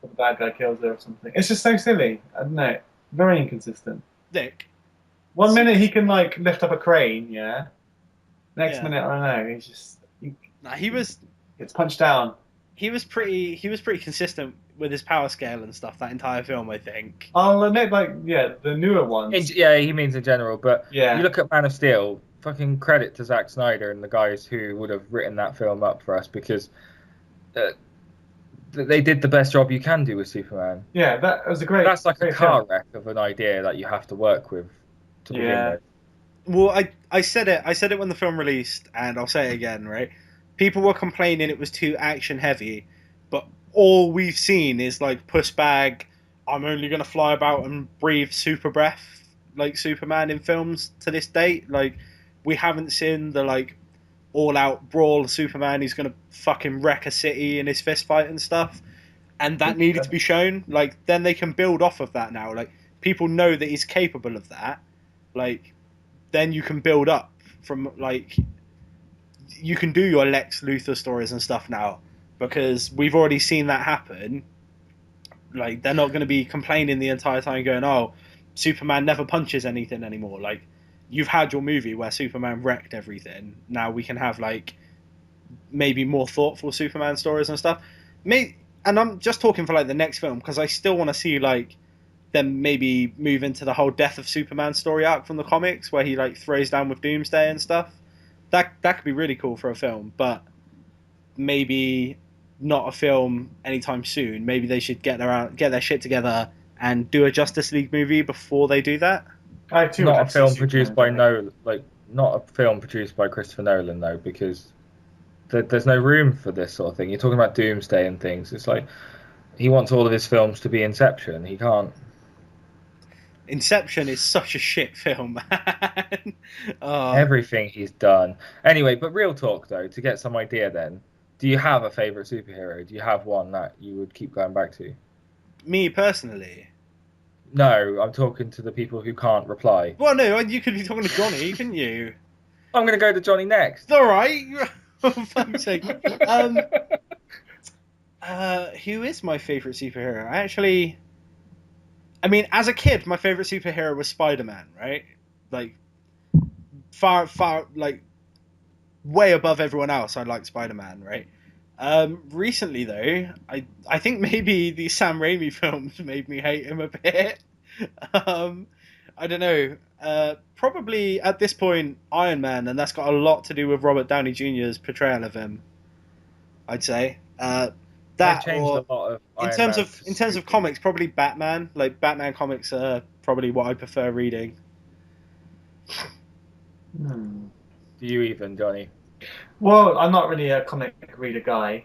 Or the bad guy kills her or something. It's just so silly. I don't know. Very inconsistent. Nick. One minute he can like lift up a crane, yeah. Next Yeah. minute, I don't know. He was gets punched down. he was pretty consistent with his power scale and stuff that entire film, I think. I'll admit, like, yeah, the newer ones. Yeah, he means in general, but Yeah. you look at Man of Steel, fucking credit to Zack Snyder and the guys who would have written that film up for us, because they did the best job you can do with Superman. Yeah, that was a great. That's like a great car film. wreck of an idea that you have to work with to begin Yeah. with. Well, I said it when the film released, and I'll say it again, right? People were complaining it was too action heavy, but all we've seen is like push bag, I'm only gonna fly about and breathe super breath like Superman in films to this date. Like, we haven't seen the like all out brawl Superman who's gonna fucking wreck a city in his fist fight and stuff. And that needed to be shown. Like, then they can build off of that now. Like, people know that he's capable of that. Like, then you can build up from, like, you can do your Lex Luthor stories and stuff now, because we've already seen that happen. Like, they're not going to be complaining the entire time going, oh, Superman never punches anything anymore. Like, you've had your movie where Superman wrecked everything. Now we can have, like, maybe more thoughtful Superman stories and stuff. And I'm just talking for, like, the next film, because I still want to see, like, them maybe move into the whole Death of Superman story arc from the comics, where he, like, throws down with Doomsday and stuff. That could be really cool for a film, but maybe not a film anytime soon. Maybe they should get their shit together and do a Justice League movie before they do that. I too Not would a like to see film produced by Superman. not a film produced by Christopher Nolan though, because there's no room for this sort of thing. You're talking about Doomsday and things. It's like he wants all of his films to be Inception. He can't. Inception is such a shit film, man. Everything he's done. Anyway, but real talk though, to get some idea then, do you have a favourite superhero? Do you have one that you would keep going back to? Me personally. No, I'm talking to the people who can't reply. Well, no, you could be talking to Johnny, couldn't you? I'm going to go to Johnny next. It's all right. For fuck's sake. Who is my favourite superhero? I mean, as a kid, my favourite superhero was Spider-Man, right? Like, far, like, way above everyone else, I like Spider-Man, right? Recently, though, I think maybe the Sam Raimi films made me hate him a bit. I don't know. Probably, at this point, Iron Man, and that's got a lot to do with Robert Downey Jr.'s portrayal of him, I'd say. That changed a lot of in terms of comics, probably Batman. Like, Batman comics are probably what I prefer reading. Hmm. Do you even, Johnny? Well, I'm not really a comic reader guy.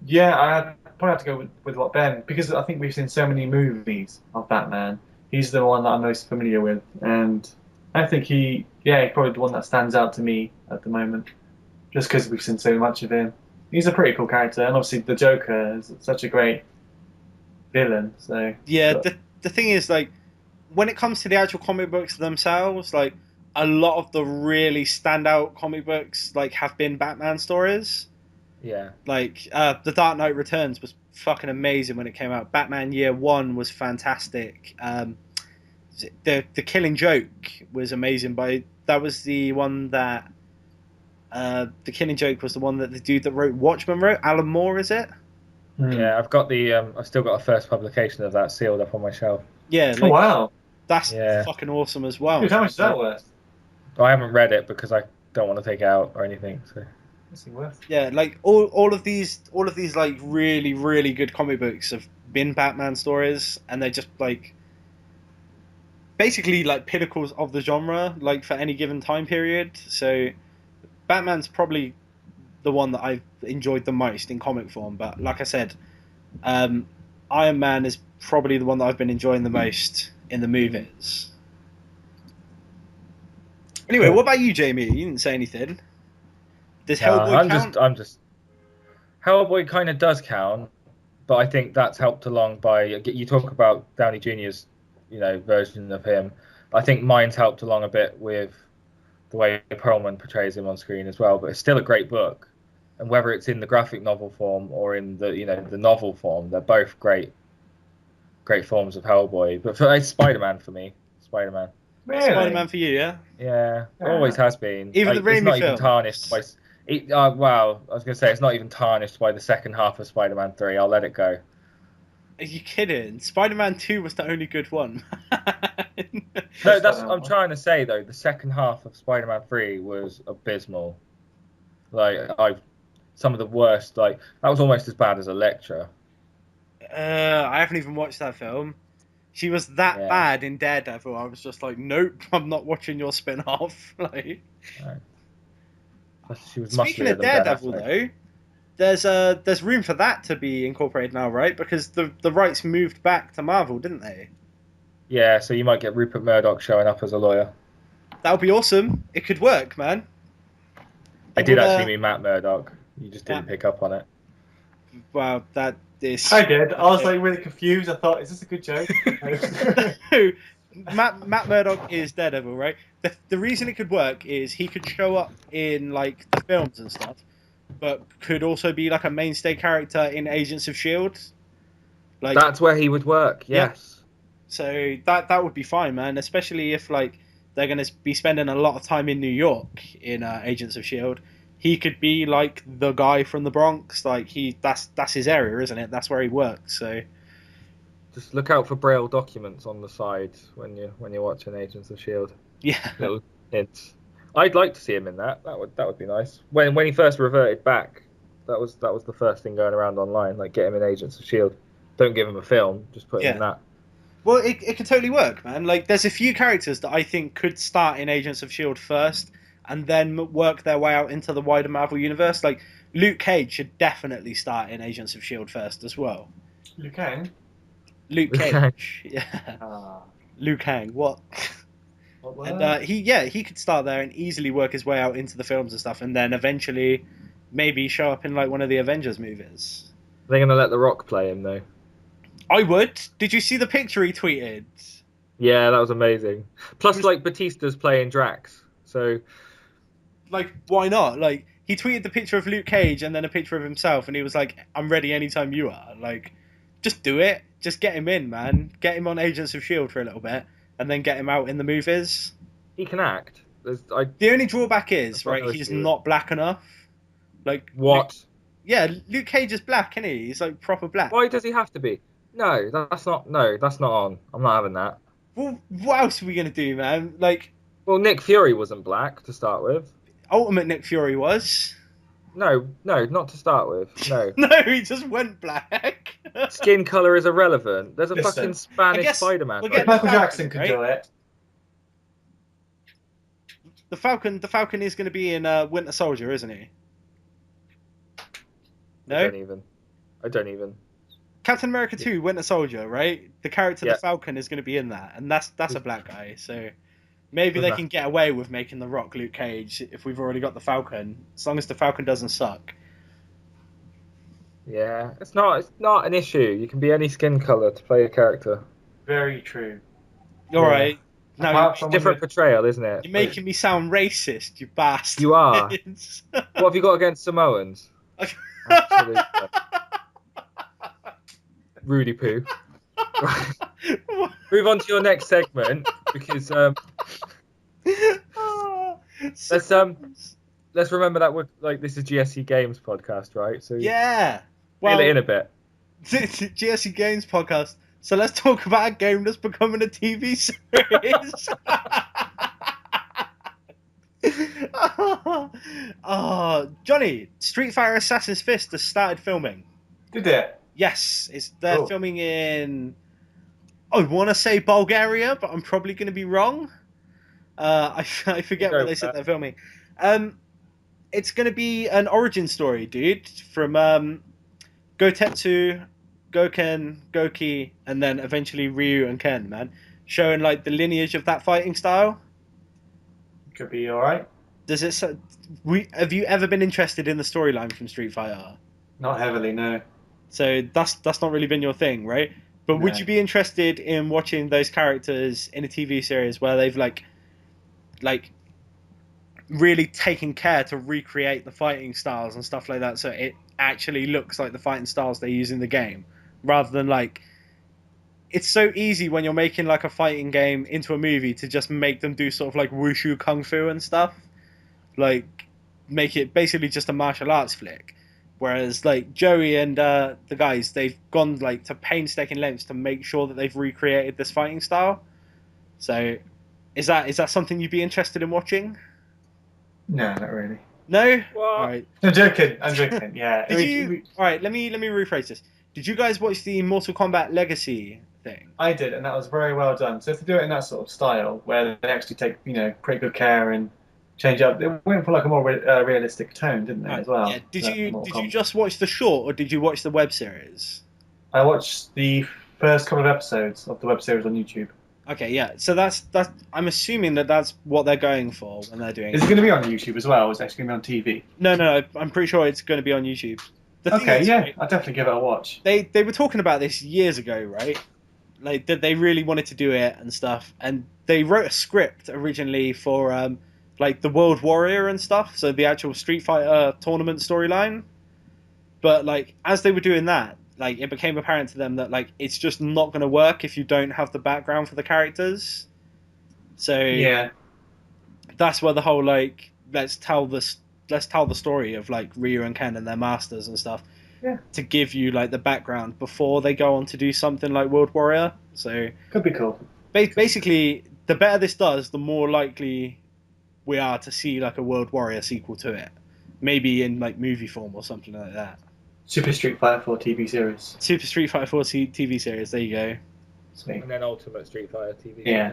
Yeah, I probably have to go with what Ben, because I think we've seen so many movies of Batman. He's the one that I'm most familiar with, and I think he's probably the one that stands out to me at the moment, just because we've seen so much of him. He's a pretty cool character, and obviously the Joker is such a great villain. So yeah, the thing is, like, when it comes to the actual comic books themselves, like, a lot of the really standout comic books, like, have been Batman stories. Yeah. Like, The Dark Knight Returns was fucking amazing when it came out. Batman Year One was fantastic. The Killing Joke was amazing. That was the one that. The Killing Joke was the one that the dude that wrote Watchmen wrote. Alan Moore, is it? Yeah, I've got I've still got a first publication of that sealed up on my shelf. Yeah. Oh, wow. That's fucking awesome as well. Dude, how much is that worth? I haven't read it because I don't want to take it out or anything. So. What's it worth? Yeah, like all of these like really, really good comic books have been Batman stories, and they're just like basically like pinnacles of the genre, like for any given time period. So Batman's probably the one that I've enjoyed the most in comic form. But like I said, Iron Man is probably the one that I've been enjoying the most in the movies. Anyway, Cool. what about you, Jamie? You didn't say anything. Does Hellboy count? I'm just. Hellboy kind of does count, but I think that's helped along by you talk about Downey Jr.'s, version of him. I think mine's helped along a bit with the way Perlman portrays him on screen as well. But it's still a great book, and whether it's in the graphic novel form or in the novel form, they're both great forms of Hellboy. But it's Spider-Man for me. Spider-Man. Really? Spider-Man for you, yeah? Yeah, Yeah. always has been. Even the Raimi it's not even films? tarnished by. Wow, I was going to say it's not even tarnished by the second half of Spider-Man 3. I'll let it go. Are you kidding? Spider-Man 2 was the only good one. No, I'm trying to say though. The second half of Spider-Man 3 was abysmal. Some of the worst. That was almost as bad as Elektra. I haven't even watched that film. She was that bad in Daredevil. I was just like, nope, I'm not watching your spin-off. Like, she was speaking of Daredevil, though, there's room for that to be incorporated now, right? Because the rights moved back to Marvel, didn't they? Yeah, so you might get Rupert Murdoch showing up as a lawyer. That would be awesome. It could work, man. I did actually mean Matt Murdock. You just didn't pick up on it. Wow, that is. I did. I was really confused. I thought, is this a good joke? No. Matt Murdock is Daredevil, right? The reason it could work is he could show up in the films and stuff, but could also be a mainstay character in Agents of S.H.I.E.L.D. That's where he would work. Yes. Yeah. So that would be fine, man. Especially if they're going to be spending a lot of time in New York in Agents of S.H.I.E.L.D. He could be the guy from the Bronx. That's his area, isn't it? That's where he works. So. Just look out for Braille documents on the side when you're watching Agents of S.H.I.E.L.D. Yeah. Little hints. I'd like to see him in that. That would be nice. When he first reverted back, that was the first thing going around online. Get him in Agents of S.H.I.E.L.D. Don't give him a film. Just put him in that. Well, it could totally work, man. There's a few characters that I think could start in Agents of S.H.I.E.L.D. first and then work their way out into the wider Marvel universe. Luke Cage should definitely start in Agents of S.H.I.E.L.D. first as well. Liu Kang? Luke Cage. Yeah. Liu Kang, what? And he could start there and easily work his way out into the films and stuff, and then eventually maybe show up in one of the Avengers movies. They're going to let The Rock play him, though. I would. Did you see the picture he tweeted? Yeah, that was amazing. Plus, Batista's playing Drax, so... why not? He tweeted the picture of Luke Cage and then a picture of himself, and he was like, I'm ready anytime you are. Just do it. Just get him in, man. Get him on Agents of S.H.I.E.L.D. for a little bit, and then get him out in the movies. He can act. The only drawback is, he's not black enough. What? Luke Cage is black, isn't he? He's proper black. Why does he have to be? No, that's not on. I'm not having that. Well, what else are we going to do, man? Well, Nick Fury wasn't black to start with. Ultimate Nick Fury was. No, not to start with. No. No, he just went black. Skin colour is irrelevant. There's a fucking Spanish Spider-Man. If Michael Jackson could do it. The Falcon is going to be in Winter Soldier, isn't he? No? I don't even. Captain America 2, Winter Soldier, right? The character the Falcon is going to be in that, and that's a black guy, so maybe they can get away with making The Rock Luke Cage if we've already got the Falcon, as long as the Falcon doesn't suck. Yeah, it's not an issue. You can be any skin colour to play a character. Very true. All right. No, it's a different portrayal, isn't it? You're making me sound racist, you bastard. You are. What have you got against Samoans? Absolutely. Rudy poo. Move on to your next segment because let's remember that we're this is GSC Games podcast, right? So yeah, fill it in a bit. GSC Games podcast. So let's talk about a game that's becoming a TV series. Johnny, Street Fighter Assassin's Fist has started filming. Did it? Yes, they're filming in. I want to say Bulgaria, but I'm probably going to be wrong. I forget where they said they're filming. it's going to be an origin story, dude, from Gotetsu, Goken, Goki, and then eventually Ryu and Ken, man, showing like the lineage of that fighting style. Could be alright. Does it? Have you ever been interested in the storyline from Street Fighter? Not heavily, no. So that's not really been your thing, right? But would No. you be interested in watching those characters in a TV series where they've like really taken care to recreate the fighting styles and stuff like that, so it actually looks like the fighting styles they use in the game, rather than like, it's so easy when you're making like a fighting game into a movie to just make them do sort of like wushu kung fu and stuff, like make it basically just a martial arts flick. Whereas like Joey and the guys, they've gone like to painstaking lengths to make sure that they've recreated this fighting style. So is that something you'd be interested in watching? No, not really. No? What? All right. I'm joking. Yeah. All right, let me rephrase this. Did you guys watch the Mortal Kombat Legacy thing? I did, and that was very well done. So to do it in that sort of style, where they actually take, pretty good care and change up, they went for like a more realistic tone, didn't they, as well? Yeah. Did you just watch the short, or did you watch the web series? I watched the first couple of episodes of the web series on YouTube. Okay, yeah. So that's I'm assuming that's what they're going for when they're doing Is it going to be on YouTube as well, or is it actually going to be on TV? No, I'm pretty sure it's going to be on YouTube. The thing Okay, is, yeah, right, I'll definitely give it a watch. they were talking about this years ago, right? Like that they really wanted to do it and stuff, and they wrote a script originally for like the World Warrior and stuff, so the actual Street Fighter tournament storyline. But like as they were doing that, like it became apparent to them that like it's just not going to work if you don't have the background for the characters. So Yeah, that's where the whole like let's tell the story of like Ryu and Ken and their masters and stuff. Yeah. To give you like the background before they go on to do something like World Warrior. So could be cool. basically, the better this does, the more likely we are to see like a World Warrior sequel to it, maybe in like movie form or something like that. Super Street Fighter 4 TV series. Super Street Fighter 4 TV series. There you go. Sweet. And then Ultimate Street Fighter TV. Yeah.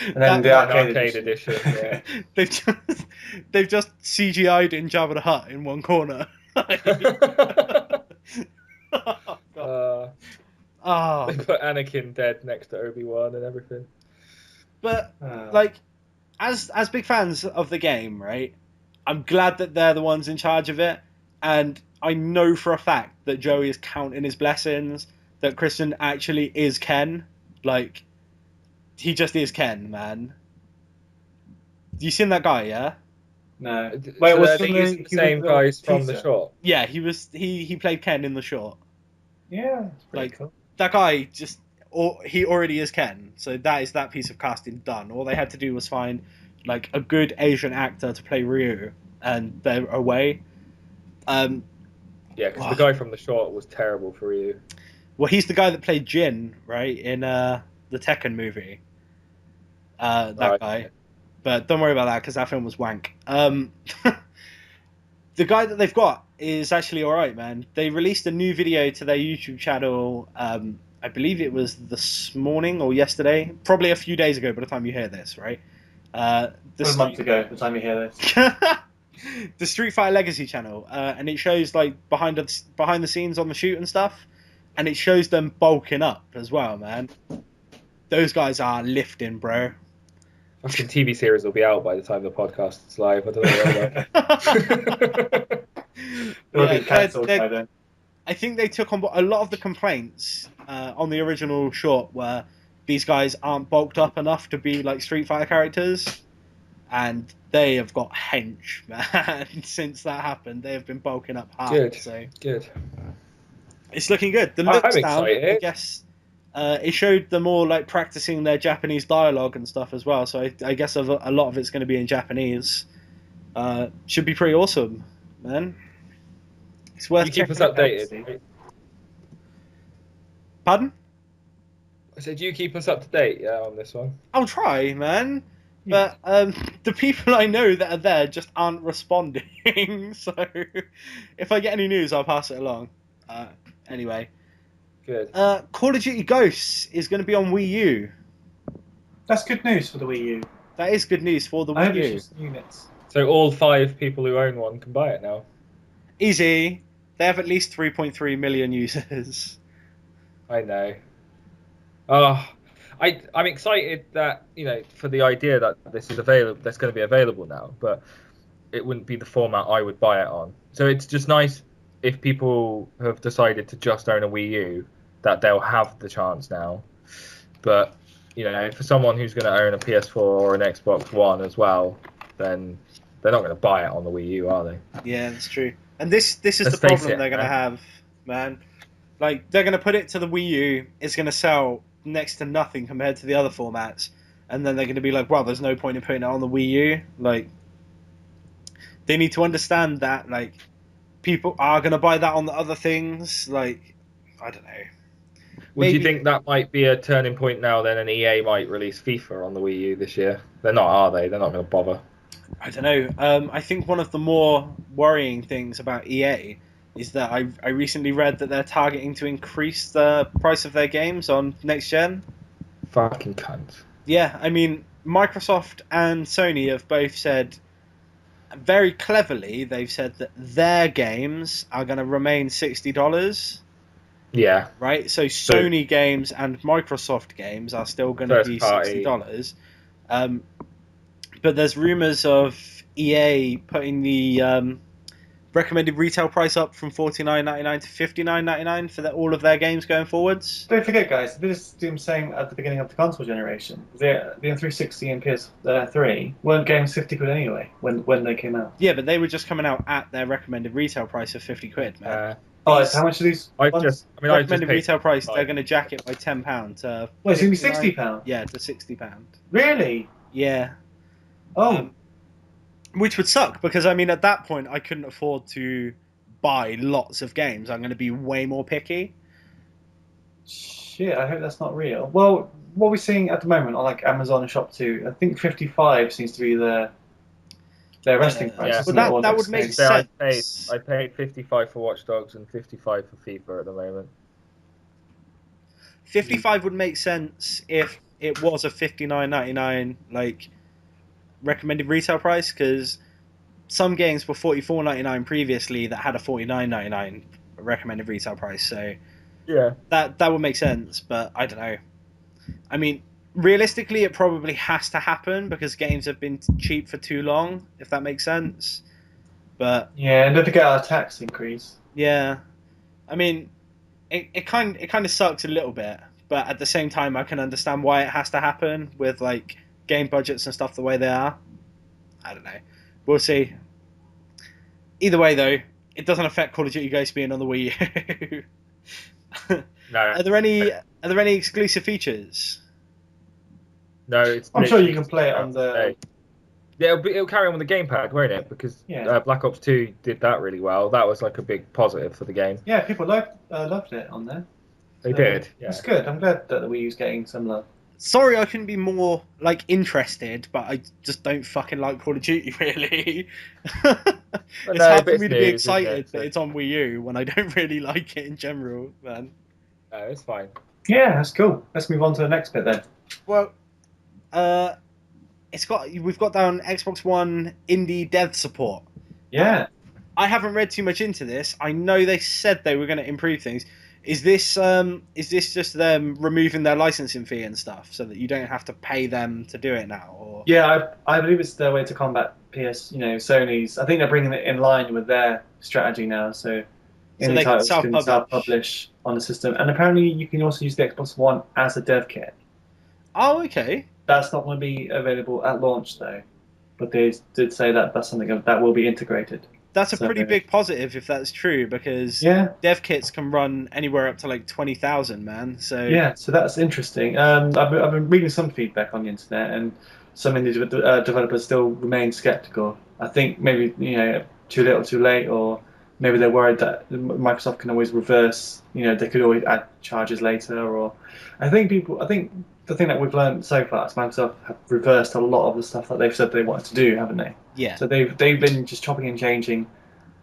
And then the arcade edition. Yeah. they've just CGI'd in Jabba the Hutt in one corner. They put Anakin dead next to Obi-Wan and everything. But like, as big fans of the game, right? I'm glad that they're the ones in charge of it, and I know for a fact that Joey is counting his blessings. That Christian actually is Ken. Like, he just is Ken, man. You seen that guy, yeah? No. Wait, Wait, was was the same guys from the short? Yeah, he played Ken in the short. Yeah, it's pretty Like, cool. That guy he already is Ken. So that piece of casting done. All they had to do was find like a good Asian actor to play Ryu, and they're away. Yeah, because the guy from the short was terrible for you. Well, he's the guy that played Jin, right, in the Tekken movie. That guy. But don't worry about that, because that film was wank. The guy that they've got is actually alright, man. They released a new video to their YouTube channel, I believe it was this morning or yesterday. Probably a few days ago by the time you hear this, right? A month ago, by the time you hear this. The Street Fighter Legacy channel. And it shows like behind the scenes on the shoot and stuff. And it shows them bulking up as well, man. Those guys are lifting, bro. I think TV series will be out by the time the podcast is live. I don't know. It'll be cancelled by then. I think they took on board a lot of the complaints on the original short where these guys aren't bulked up enough to be like Street Fighter characters. And they have got hench, man. Since that happened, they have been bulking up hard. Good. So Good. it's looking good. The looks I'm down, excited. I guess. It showed them all like practicing their Japanese dialogue and stuff as well. So I guess a lot of it's going to be in Japanese. Should be pretty awesome, man. It's worth You keep us checking out. updated. Pardon? I said you keep us up to date, on this one. I'll try, man. But the people I know that are there just aren't responding. So if I get any news, I'll pass it along. Anyway. Good. Call of Duty Ghosts is going to be on Wii U. That's good news for the Wii U. That is good news for the I hope Wii it's U. just units. So all 5 people who own one can buy it now. Easy. They have at least 3.3 million users. I know. Oh, I'm excited that for the idea that this is available. That's going to be available now, but it wouldn't be the format I would buy it on. So it's just nice if people have decided to just own a Wii U that they'll have the chance now. But for someone who's going to own a PS4 or an Xbox One as well, then they're not going to buy it on the Wii U, are they? Yeah, that's true. And this is Let's the face problem it, they're going to have, man. Like, they're going to put it to the Wii U, it's going to sell next to nothing compared to the other formats, and then they're going to be like, well, there's no point in putting it on the Wii U. Like, they need to understand that, like, people are going to buy that on the other things. Like, I don't know. Would you think that might be a turning point now then, and EA might release FIFA on the Wii U this year? They're not, are they? They're not going to bother. I don't know. I think one of the more worrying things about EA is that I recently read that they're targeting to increase the price of their games on next gen. Fucking cunt. Yeah, I mean, Microsoft and Sony have both said, very cleverly, they've said that their games are going to remain $60. Yeah. Right? So Sony games and Microsoft games are still going to be $60. But there's rumours of EA putting the recommended retail price up from $49.99 to $59.99 for all of their games going forwards. Don't forget, guys, this is saying at the beginning of the console generation. The N360 and PS3 weren't games 50 quid anyway when they came out. Yeah, but they were just coming out at their recommended retail price of 50 quid, man. So how much are these? Recommended retail price, they're going to jack it by £10 to... Wait, it's going to be £60? Yeah, to £60. Really? Yeah. Oh. Which would suck, because, I mean, at that point, I couldn't afford to buy lots of games. I'm going to be way more picky. Shit, I hope that's not real. Well, what we're seeing at the moment on, like, Amazon and Shop 2, I think 55 seems to be their resting price. Yeah. But that would make sense. I paid 55 for Watch Dogs and 55 for FIFA at the moment. 55 would make sense if it was a $59.99, like, recommended retail price, because some games were $44.99 previously that had a $49.99 recommended retail price, so yeah, that would make sense. But I don't know. I mean, realistically, it probably has to happen because games have been cheap for too long, if that makes sense. But yeah, and don't forget our tax increase. Yeah, I mean, it kind of sucks a little bit, but at the same time, I can understand why it has to happen with, like, game budgets and stuff the way they are. I don't know. We'll see. Either way, though, it doesn't affect Call of Duty Ghosts being on the Wii U. No. Are there any exclusive features? No, I'm sure you can play it on the. Yeah, it'll carry on with the gamepad, won't it? Because Black Ops 2 did that really well. That was like a big positive for the game. Yeah, people loved it on there. They did. Yeah. That's good. I'm glad that the Wii U's getting some love. Sorry, I couldn't be more, like, interested, but I just don't fucking like Call of Duty, really. It's hard for me to be excited that it's on Wii U when I don't really like it in general, man. No, it's fine. Yeah, that's cool. Let's move on to the next bit then. Well, we've got down Xbox One indie dev support. Yeah. I haven't read too much into this. I know they said they were going to improve things. Is this just them removing their licensing fee and stuff so that you don't have to pay them to do it now? Or? Yeah, I believe it's their way to combat Sony's. I think they're bringing it in line with their strategy now. So indie titles can self-publish on the system, and apparently you can also use the Xbox One as a dev kit. Oh, okay. That's not going to be available at launch though, but they did say that that's something that will be integrated. That's a pretty big positive if that's true, because dev kits can run anywhere up to like 20,000, man. So yeah, so that's interesting. I've been reading some feedback on the internet, and some indie developers still remain skeptical. I think maybe too little, too late, or maybe they're worried that Microsoft can always reverse. They could always add charges later, or I think the thing that we've learned so far is Microsoft have reversed a lot of the stuff that they've said they wanted to do, haven't they? Yeah. So they've been just chopping and changing.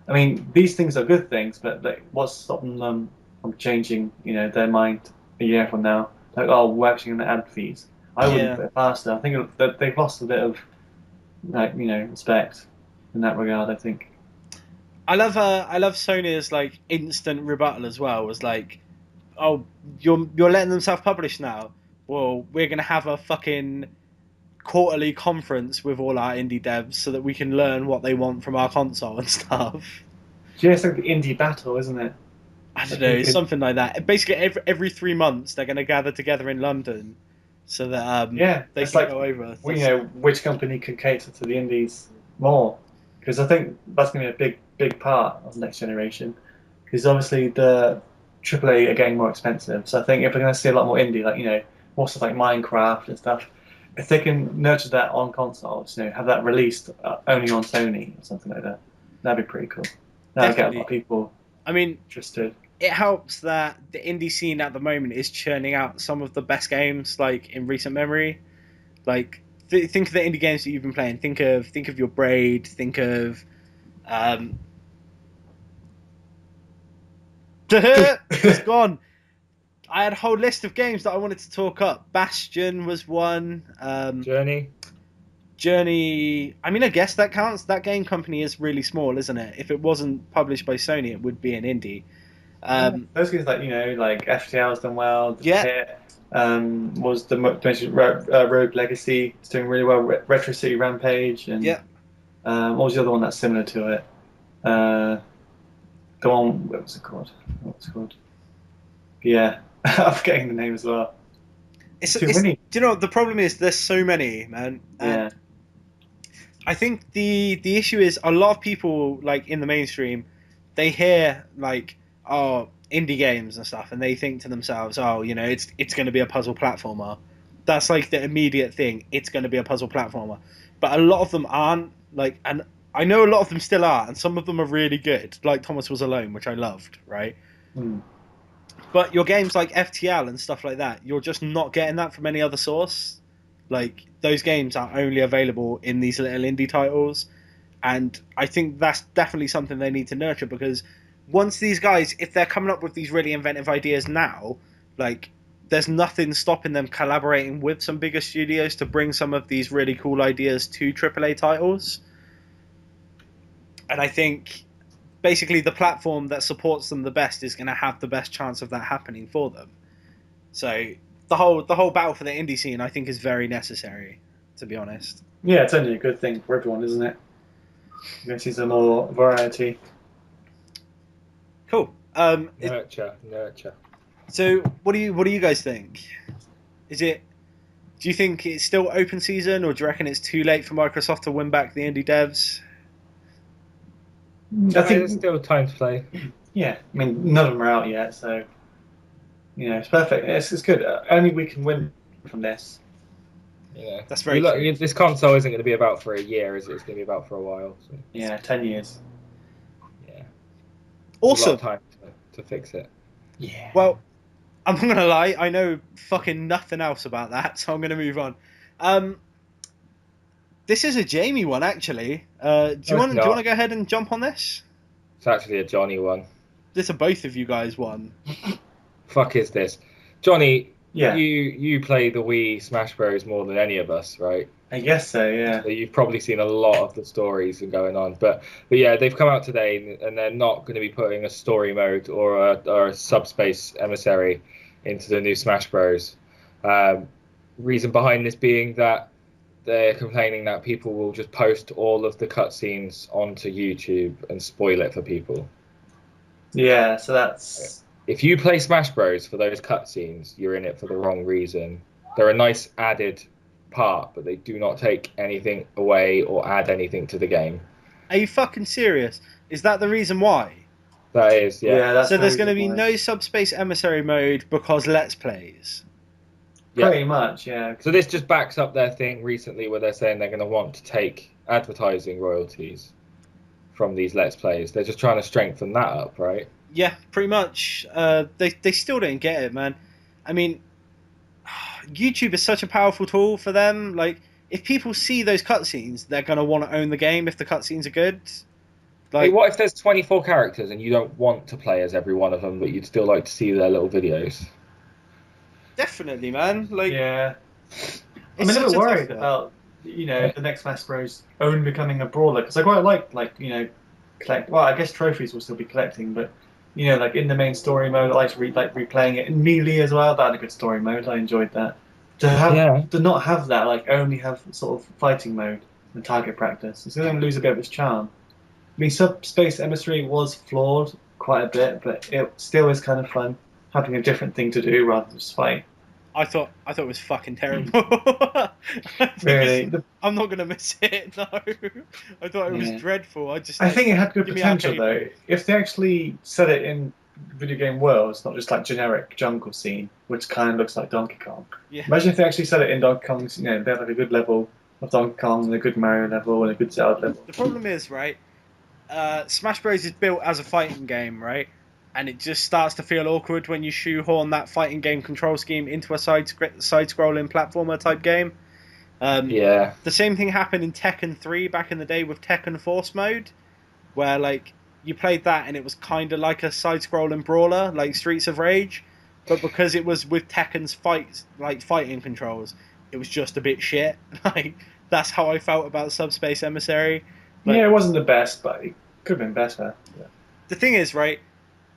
I mean, these things are good things, but what's stopping them from changing, their mind a year from now? Like, oh, we're actually going to add fees. I wouldn't put it faster. I think that they've lost a bit of, respect. in that regard, I think. I love Sony's like instant rebuttal as well. Was like, oh, you're letting them self-publish now. Well, we're gonna have a fucking quarterly conference with all our indie devs so that we can learn what they want from our console and stuff. Just like the indie battle, isn't it? I don't know, something like that. Basically, every 3 months they're gonna gather together in London so that they can go over. Which company could cater to the indies more, because I think that's going to be a big part of the next generation. Because obviously the AAA are getting more expensive, so I think if we're going to see a lot more indie, like more stuff like Minecraft and stuff, if they can nurture that on consoles, have that released only on Sony or something like that, that'd be pretty cool. That'd get a lot of people. I mean, interested. It helps that the indie scene at the moment is churning out some of the best games like in recent memory. Like think of the indie games that you've been playing. Think of your Braid. Think of it's gone. I had a whole list of games that I wanted to talk up. Bastion was one. Journey. I mean, I guess that counts. That game company is really small, isn't it? If it wasn't published by Sony, it would be an indie. Those games like FTL's done well. The Pit, was the Rogue Legacy. It's doing really well. Retro City Rampage and what was the other one that's similar to it? Go on, what was it called? Yeah, I'm forgetting the name as well. Too many. Do you know what the problem is? There's so many, man. Yeah. I think the issue is a lot of people like in the mainstream, they hear like, oh, indie games and stuff, and they think to themselves, oh, it's going to be a puzzle platformer. That's like the immediate thing. It's going to be a puzzle platformer. But a lot of them aren't, like, and I know a lot of them still are, and some of them are really good, like Thomas Was Alone, which I loved, right? But your games like FTL and stuff like that, you're just not getting that from any other source. Like, those games are only available in these little indie titles, and I think that's definitely something they need to nurture, because once these guys, if they're coming up with these really inventive ideas now, like, there's nothing stopping them collaborating with some bigger studios to bring some of these really cool ideas to AAA titles. And I think basically the platform that supports them the best is going to have the best chance of that happening for them. So the whole battle for the indie scene, I think, is very necessary, to be honest. Yeah, it's only a good thing for everyone, isn't it? You're going to see some more variety. Cool. Nurture. So, what do you guys think? Do you think it's still open season, or do you reckon it's too late for Microsoft to win back the indie devs? I think there's still time to play. Yeah, I mean, none of them are out yet, so it's perfect. It's good. Only we can win from this. Yeah, that's very true. This console isn't going to be about for a year, is it? It's going to be about for a while. So. Yeah, 10 years. Yeah. Also, a lot of time to fix it. Yeah. Well, I'm not gonna lie, I know fucking nothing else about that, so I'm gonna move on. This is a Jamie one, actually. Do you want to go ahead and jump on this? It's actually a Johnny one. This are both of you guys one. Fuck is this, Johnny? Yeah. You play the Wii Smash Bros more than any of us, right? I guess so. Yeah. So you've probably seen a lot of the stories and going on, but yeah, they've come out today, and they're not going to be putting a story mode or a subspace emissary into the new Smash Bros. Reason behind this being that they're complaining that people will just post all of the cutscenes onto YouTube and spoil it for people. Yeah, so that's... If you play Smash Bros for those cutscenes, you're in it for the wrong reason. They're a nice added part, but they do not take anything away or add anything to the game. Are you fucking serious? Is that the reason why? That is, yeah. That's so there's going to be no subspace emissary mode because Let's Plays? Pretty much, yeah. So this just backs up their thing recently where they're saying they're going to want to take advertising royalties from these Let's Plays. They're just trying to strengthen that up, right? Yeah, pretty much. They still don't get it, man. I mean, YouTube is such a powerful tool for them. Like, if people see those cutscenes, they're going to want to own the game if the cutscenes are good. Like, hey, what if there's 24 characters and you don't want to play as every one of them, but you'd still like to see their little videos? Definitely, man. Like, yeah. I'm a little worried about the next Smash Bros. Own becoming a brawler, because I quite like collect. Well, I guess trophies will still be collecting, but like in the main story mode, I like replaying it in Melee as well. That had a good story mode. I enjoyed that. To not have that, like only have sort of fighting mode and target practice, it's going to lose a bit of its charm. I mean, Subspace Emissary was flawed quite a bit, but it still is kind of fun having a different thing to do rather than just fight. I thought it was fucking terrible. Really, I'm not gonna miss it. No, I thought it was dreadful. I think it had good potential though. If they actually set it in video game worlds, not just like generic jungle scene, which kind of looks like Donkey Kong. Yeah. Imagine if they actually set it in Donkey Kong's. They have like a good level of Donkey Kong and a good Mario level and a good Zelda level. The problem is, right? Smash Bros is built as a fighting game, right? And it just starts to feel awkward when you shoehorn that fighting game control scheme into a side-scrolling platformer type game. The same thing happened in Tekken 3 back in the day with Tekken Force mode, where like you played that and it was kind of like a side-scrolling brawler, like Streets of Rage, but because it was with Tekken's fighting controls, it was just a bit shit. Like that's how I felt about Subspace Emissary. It wasn't the best, but it could have been better. Yeah. The thing is, right?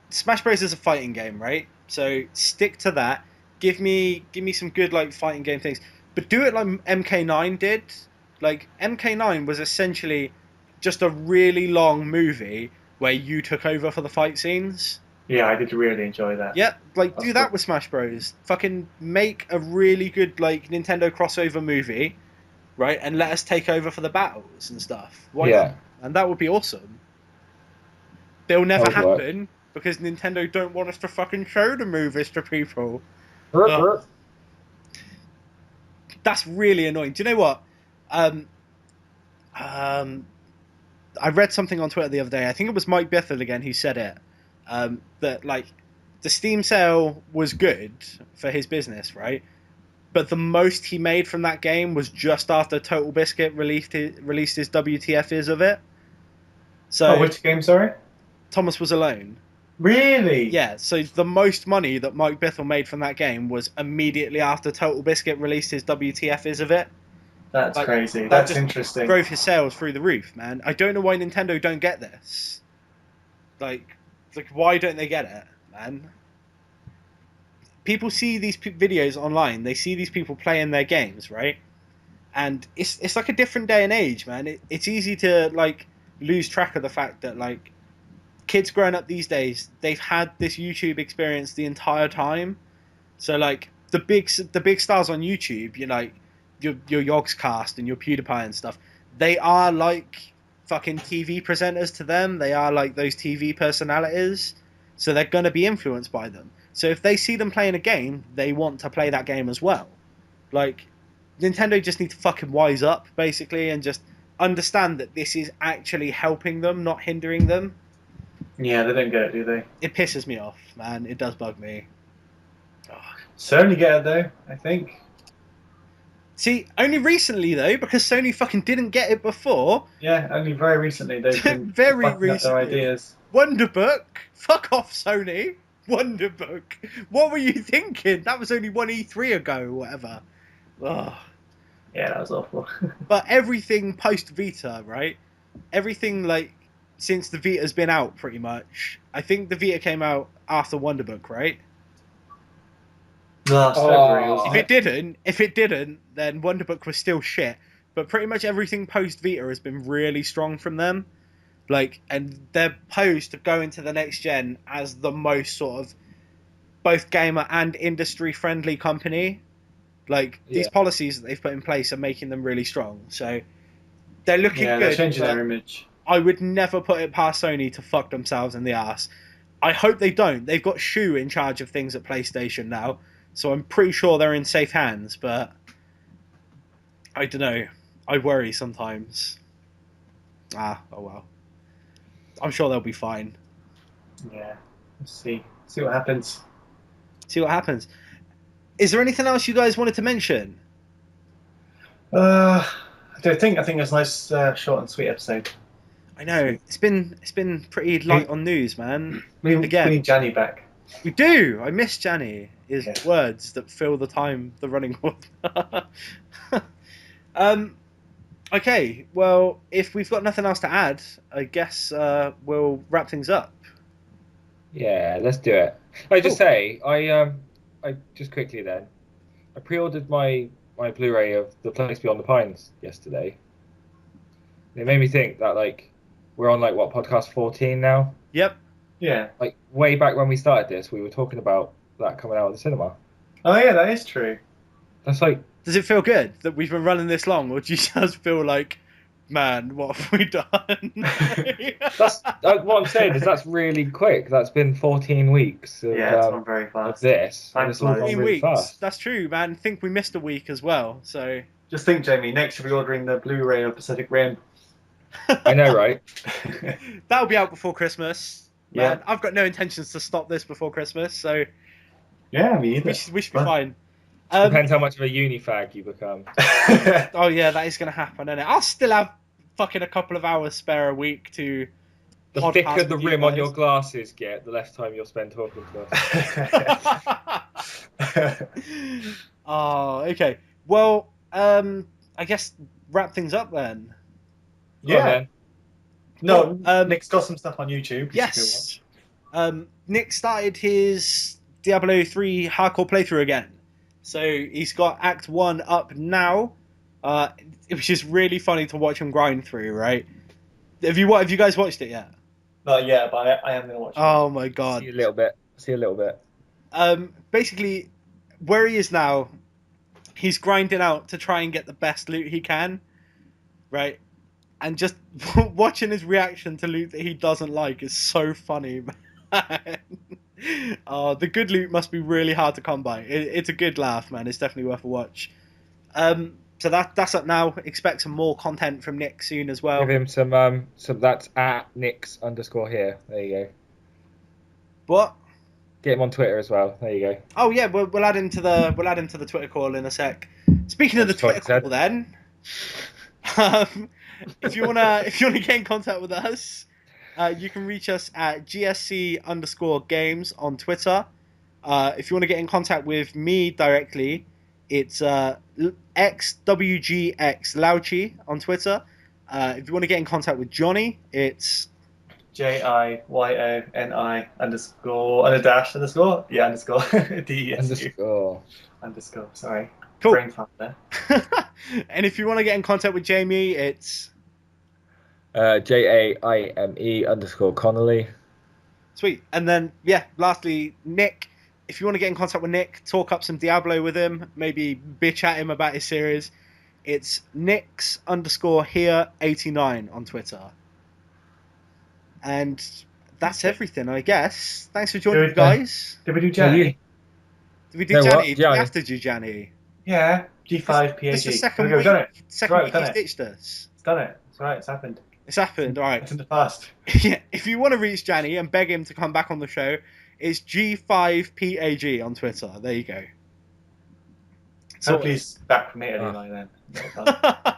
Smash Bros is a fighting game, right? So stick to that. Give me some good like fighting game things, but do it like MK9 did. Like MK9 was essentially just a really long movie where you took over for the fight scenes. Yeah, I did really enjoy that. Yeah, like do that with Smash Bros. Fucking make a really good like Nintendo crossover movie, right? And let us take over for the battles and stuff. Why not? And that would be awesome. They'll never happen. Because Nintendo don't want us to fucking show the movies to people. That's really annoying. Do you know what? I read something on Twitter the other day. I think it was Mike Bithell again who said it. That like the Steam sale was good for his business, right? But the most he made from that game was just after Total Biscuit released his WTF of it. So which game? Sorry, Thomas Was Alone. Really? Yeah, so the most money that Mike Bithell made from that game was immediately after Total Biscuit released his WTF of it. That's crazy. That's interesting. Drove his sales through the roof, man. I don't know why Nintendo don't get this. Like why don't they get it, man? People see these videos online. They see these people playing their games, right? And it's like a different day and age, man. It's easy to like lose track of the fact that like kids growing up these days, they've had this YouTube experience the entire time. So like the big stars on YouTube, your Yogscast and your PewDiePie and stuff, they are like fucking TV presenters to them. They are like those TV personalities. So they're going to be influenced by them. So if they see them playing a game, they want to play that game as well. Like Nintendo just need to fucking wise up basically and just understand that this is actually helping them, not hindering them. Yeah, they don't get it, do they? It pisses me off, man. It does bug me. Sony get it, though, I think. See, only recently, though, because Sony fucking didn't get it before. Yeah, only very recently. They've been very fucking up their ideas. Wonderbook? Fuck off, Sony. Wonderbook. What were you thinking? That was only one E3 ago or whatever. Ugh. Yeah, that was awful. But everything post-Vita, right? Everything, like, since the Vita's been out, pretty much. I think the Vita came out after Wonderbook, right? Last February. If it didn't, then Wonderbook was still shit. But pretty much everything post-Vita has been really strong from them. Like, and they're posed to go into the next gen as the most sort of both gamer and industry-friendly company. Like, these policies that they've put in place are making them really strong. So, they're looking good. They're changing their image. I would never put it past Sony to fuck themselves in the ass. I hope they don't. They've got Shu in charge of things at PlayStation now, so I'm pretty sure they're in safe hands, but I don't know. I worry sometimes. Oh well. I'm sure they'll be fine. Yeah, let's see. See what happens. See what happens. Is there anything else you guys wanted to mention? I think it was a nice, short and sweet episode. I know it's been pretty light on news, man. We need Gianni back. We do. I miss Gianni. His words that fill the running order. Okay, well, if we've got nothing else to add, I guess we'll wrap things up. Yeah, let's do it. I just Cool. say, I just quickly then, I pre-ordered my Blu-ray of The Place Beyond the Pines yesterday. It made me think that like we're on like what, podcast 14 now? Yep. Yeah. Like way back when we started this, we were talking about that coming out of the cinema. Oh yeah, that is true. That's like Does it feel good that we've been running this long, or do you just feel like, man, what have we done? that's what I'm saying is that's really quick. That's been 14 weeks of, Yeah, it's gone very of fast. this, Time and it's all gone flies. 14 really weeks. fast. That's true, man. I think we missed a week as well. So Just think, Jamie, next you'll be ordering the Blu-ray of Pacific Rim. I know, right? that'll be out before Christmas. Man, Yeah. I've got no intentions to stop this before Christmas, so Yeah, me either. we should be Fun. fine. Depends how much of a uni fag you become. Oh yeah, that is going to happen, isn't it? I'll still have fucking a couple of hours spare a week to. The podcast thicker the with you rim on guys. your glasses get, the less time you'll spend talking to us. Oh, okay. Well, I guess wrap things up then. Go on, Yeah. then. No, Nick's got some stuff on YouTube. you should go Yes. Nick started his Diablo 3 hardcore playthrough again. So he's got Act 1 up now. Which is really funny to watch him grind through, right? Have you guys watched it yet? watch. Not yet, but I am going to watch it. Oh my god. See a little bit. Basically, where he is now, he's grinding out to try and get the best loot he can, right? And just watching his reaction to loot that he doesn't like is so funny, man. The good loot must be really hard to come by. It's a good laugh, man. It's definitely worth a watch. So that's up now. Expect some more content from Nick soon as well. Give him some that's at Nix_here. There you go. What? Get him on Twitter as well. There you go. Oh yeah, we'll add him to the Twitter call in a sec. Speaking of the Twitter call, then, if you wanna get in contact with us, you can reach us at gsc_games on Twitter. If you want to get in contact with me directly, it's xwgx Louchy on Twitter. If you want to get in contact with Gianni, it's JIYONI _ and a dash _ yeah _DESU _ sorry. Cool. Brain fart there. And if you want to get in contact with Jamie, it's JAIME_Connolly. sweet. And then lastly, Nick. If you want to get in contact with Nick, talk up some Diablo with him, maybe bitch at him about his series, it's Nix_here89 on Twitter. And that's everything, I guess. Thanks for joining me, guys. Did we do Gianni? Did we do No, what? Gianni? Gianni. We have to do Gianni. Yeah, G5 PAG. It's the second We've done it. Second Right, week done he's it. ditched us. It's done it. It's right. It's happened. It's happened, all right. It's in the past. Yeah, if you want to reach Gianni and beg him to come back on the show, it's G5PAG on Twitter. There you go. Hopefully he's back from Italy by then. I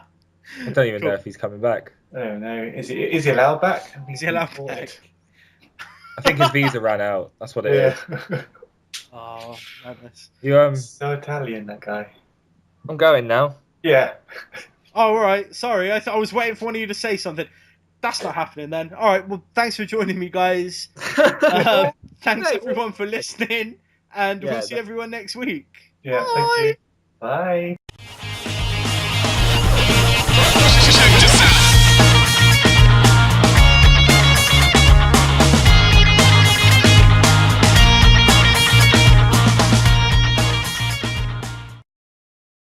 don't even know if he's coming back. I don't know. Is he allowed back? Is he allowed back? I think his visa ran out. That's what it is. Yeah. Oh, madness. You So Italian, that guy. I'm going now. Yeah. Oh, all right. Sorry, I was waiting for one of you to say something. That's not happening then. All right. Well, thanks for joining me, guys. Thanks everyone for listening, and we'll see everyone next week. Yeah. Bye. Thank you. Bye.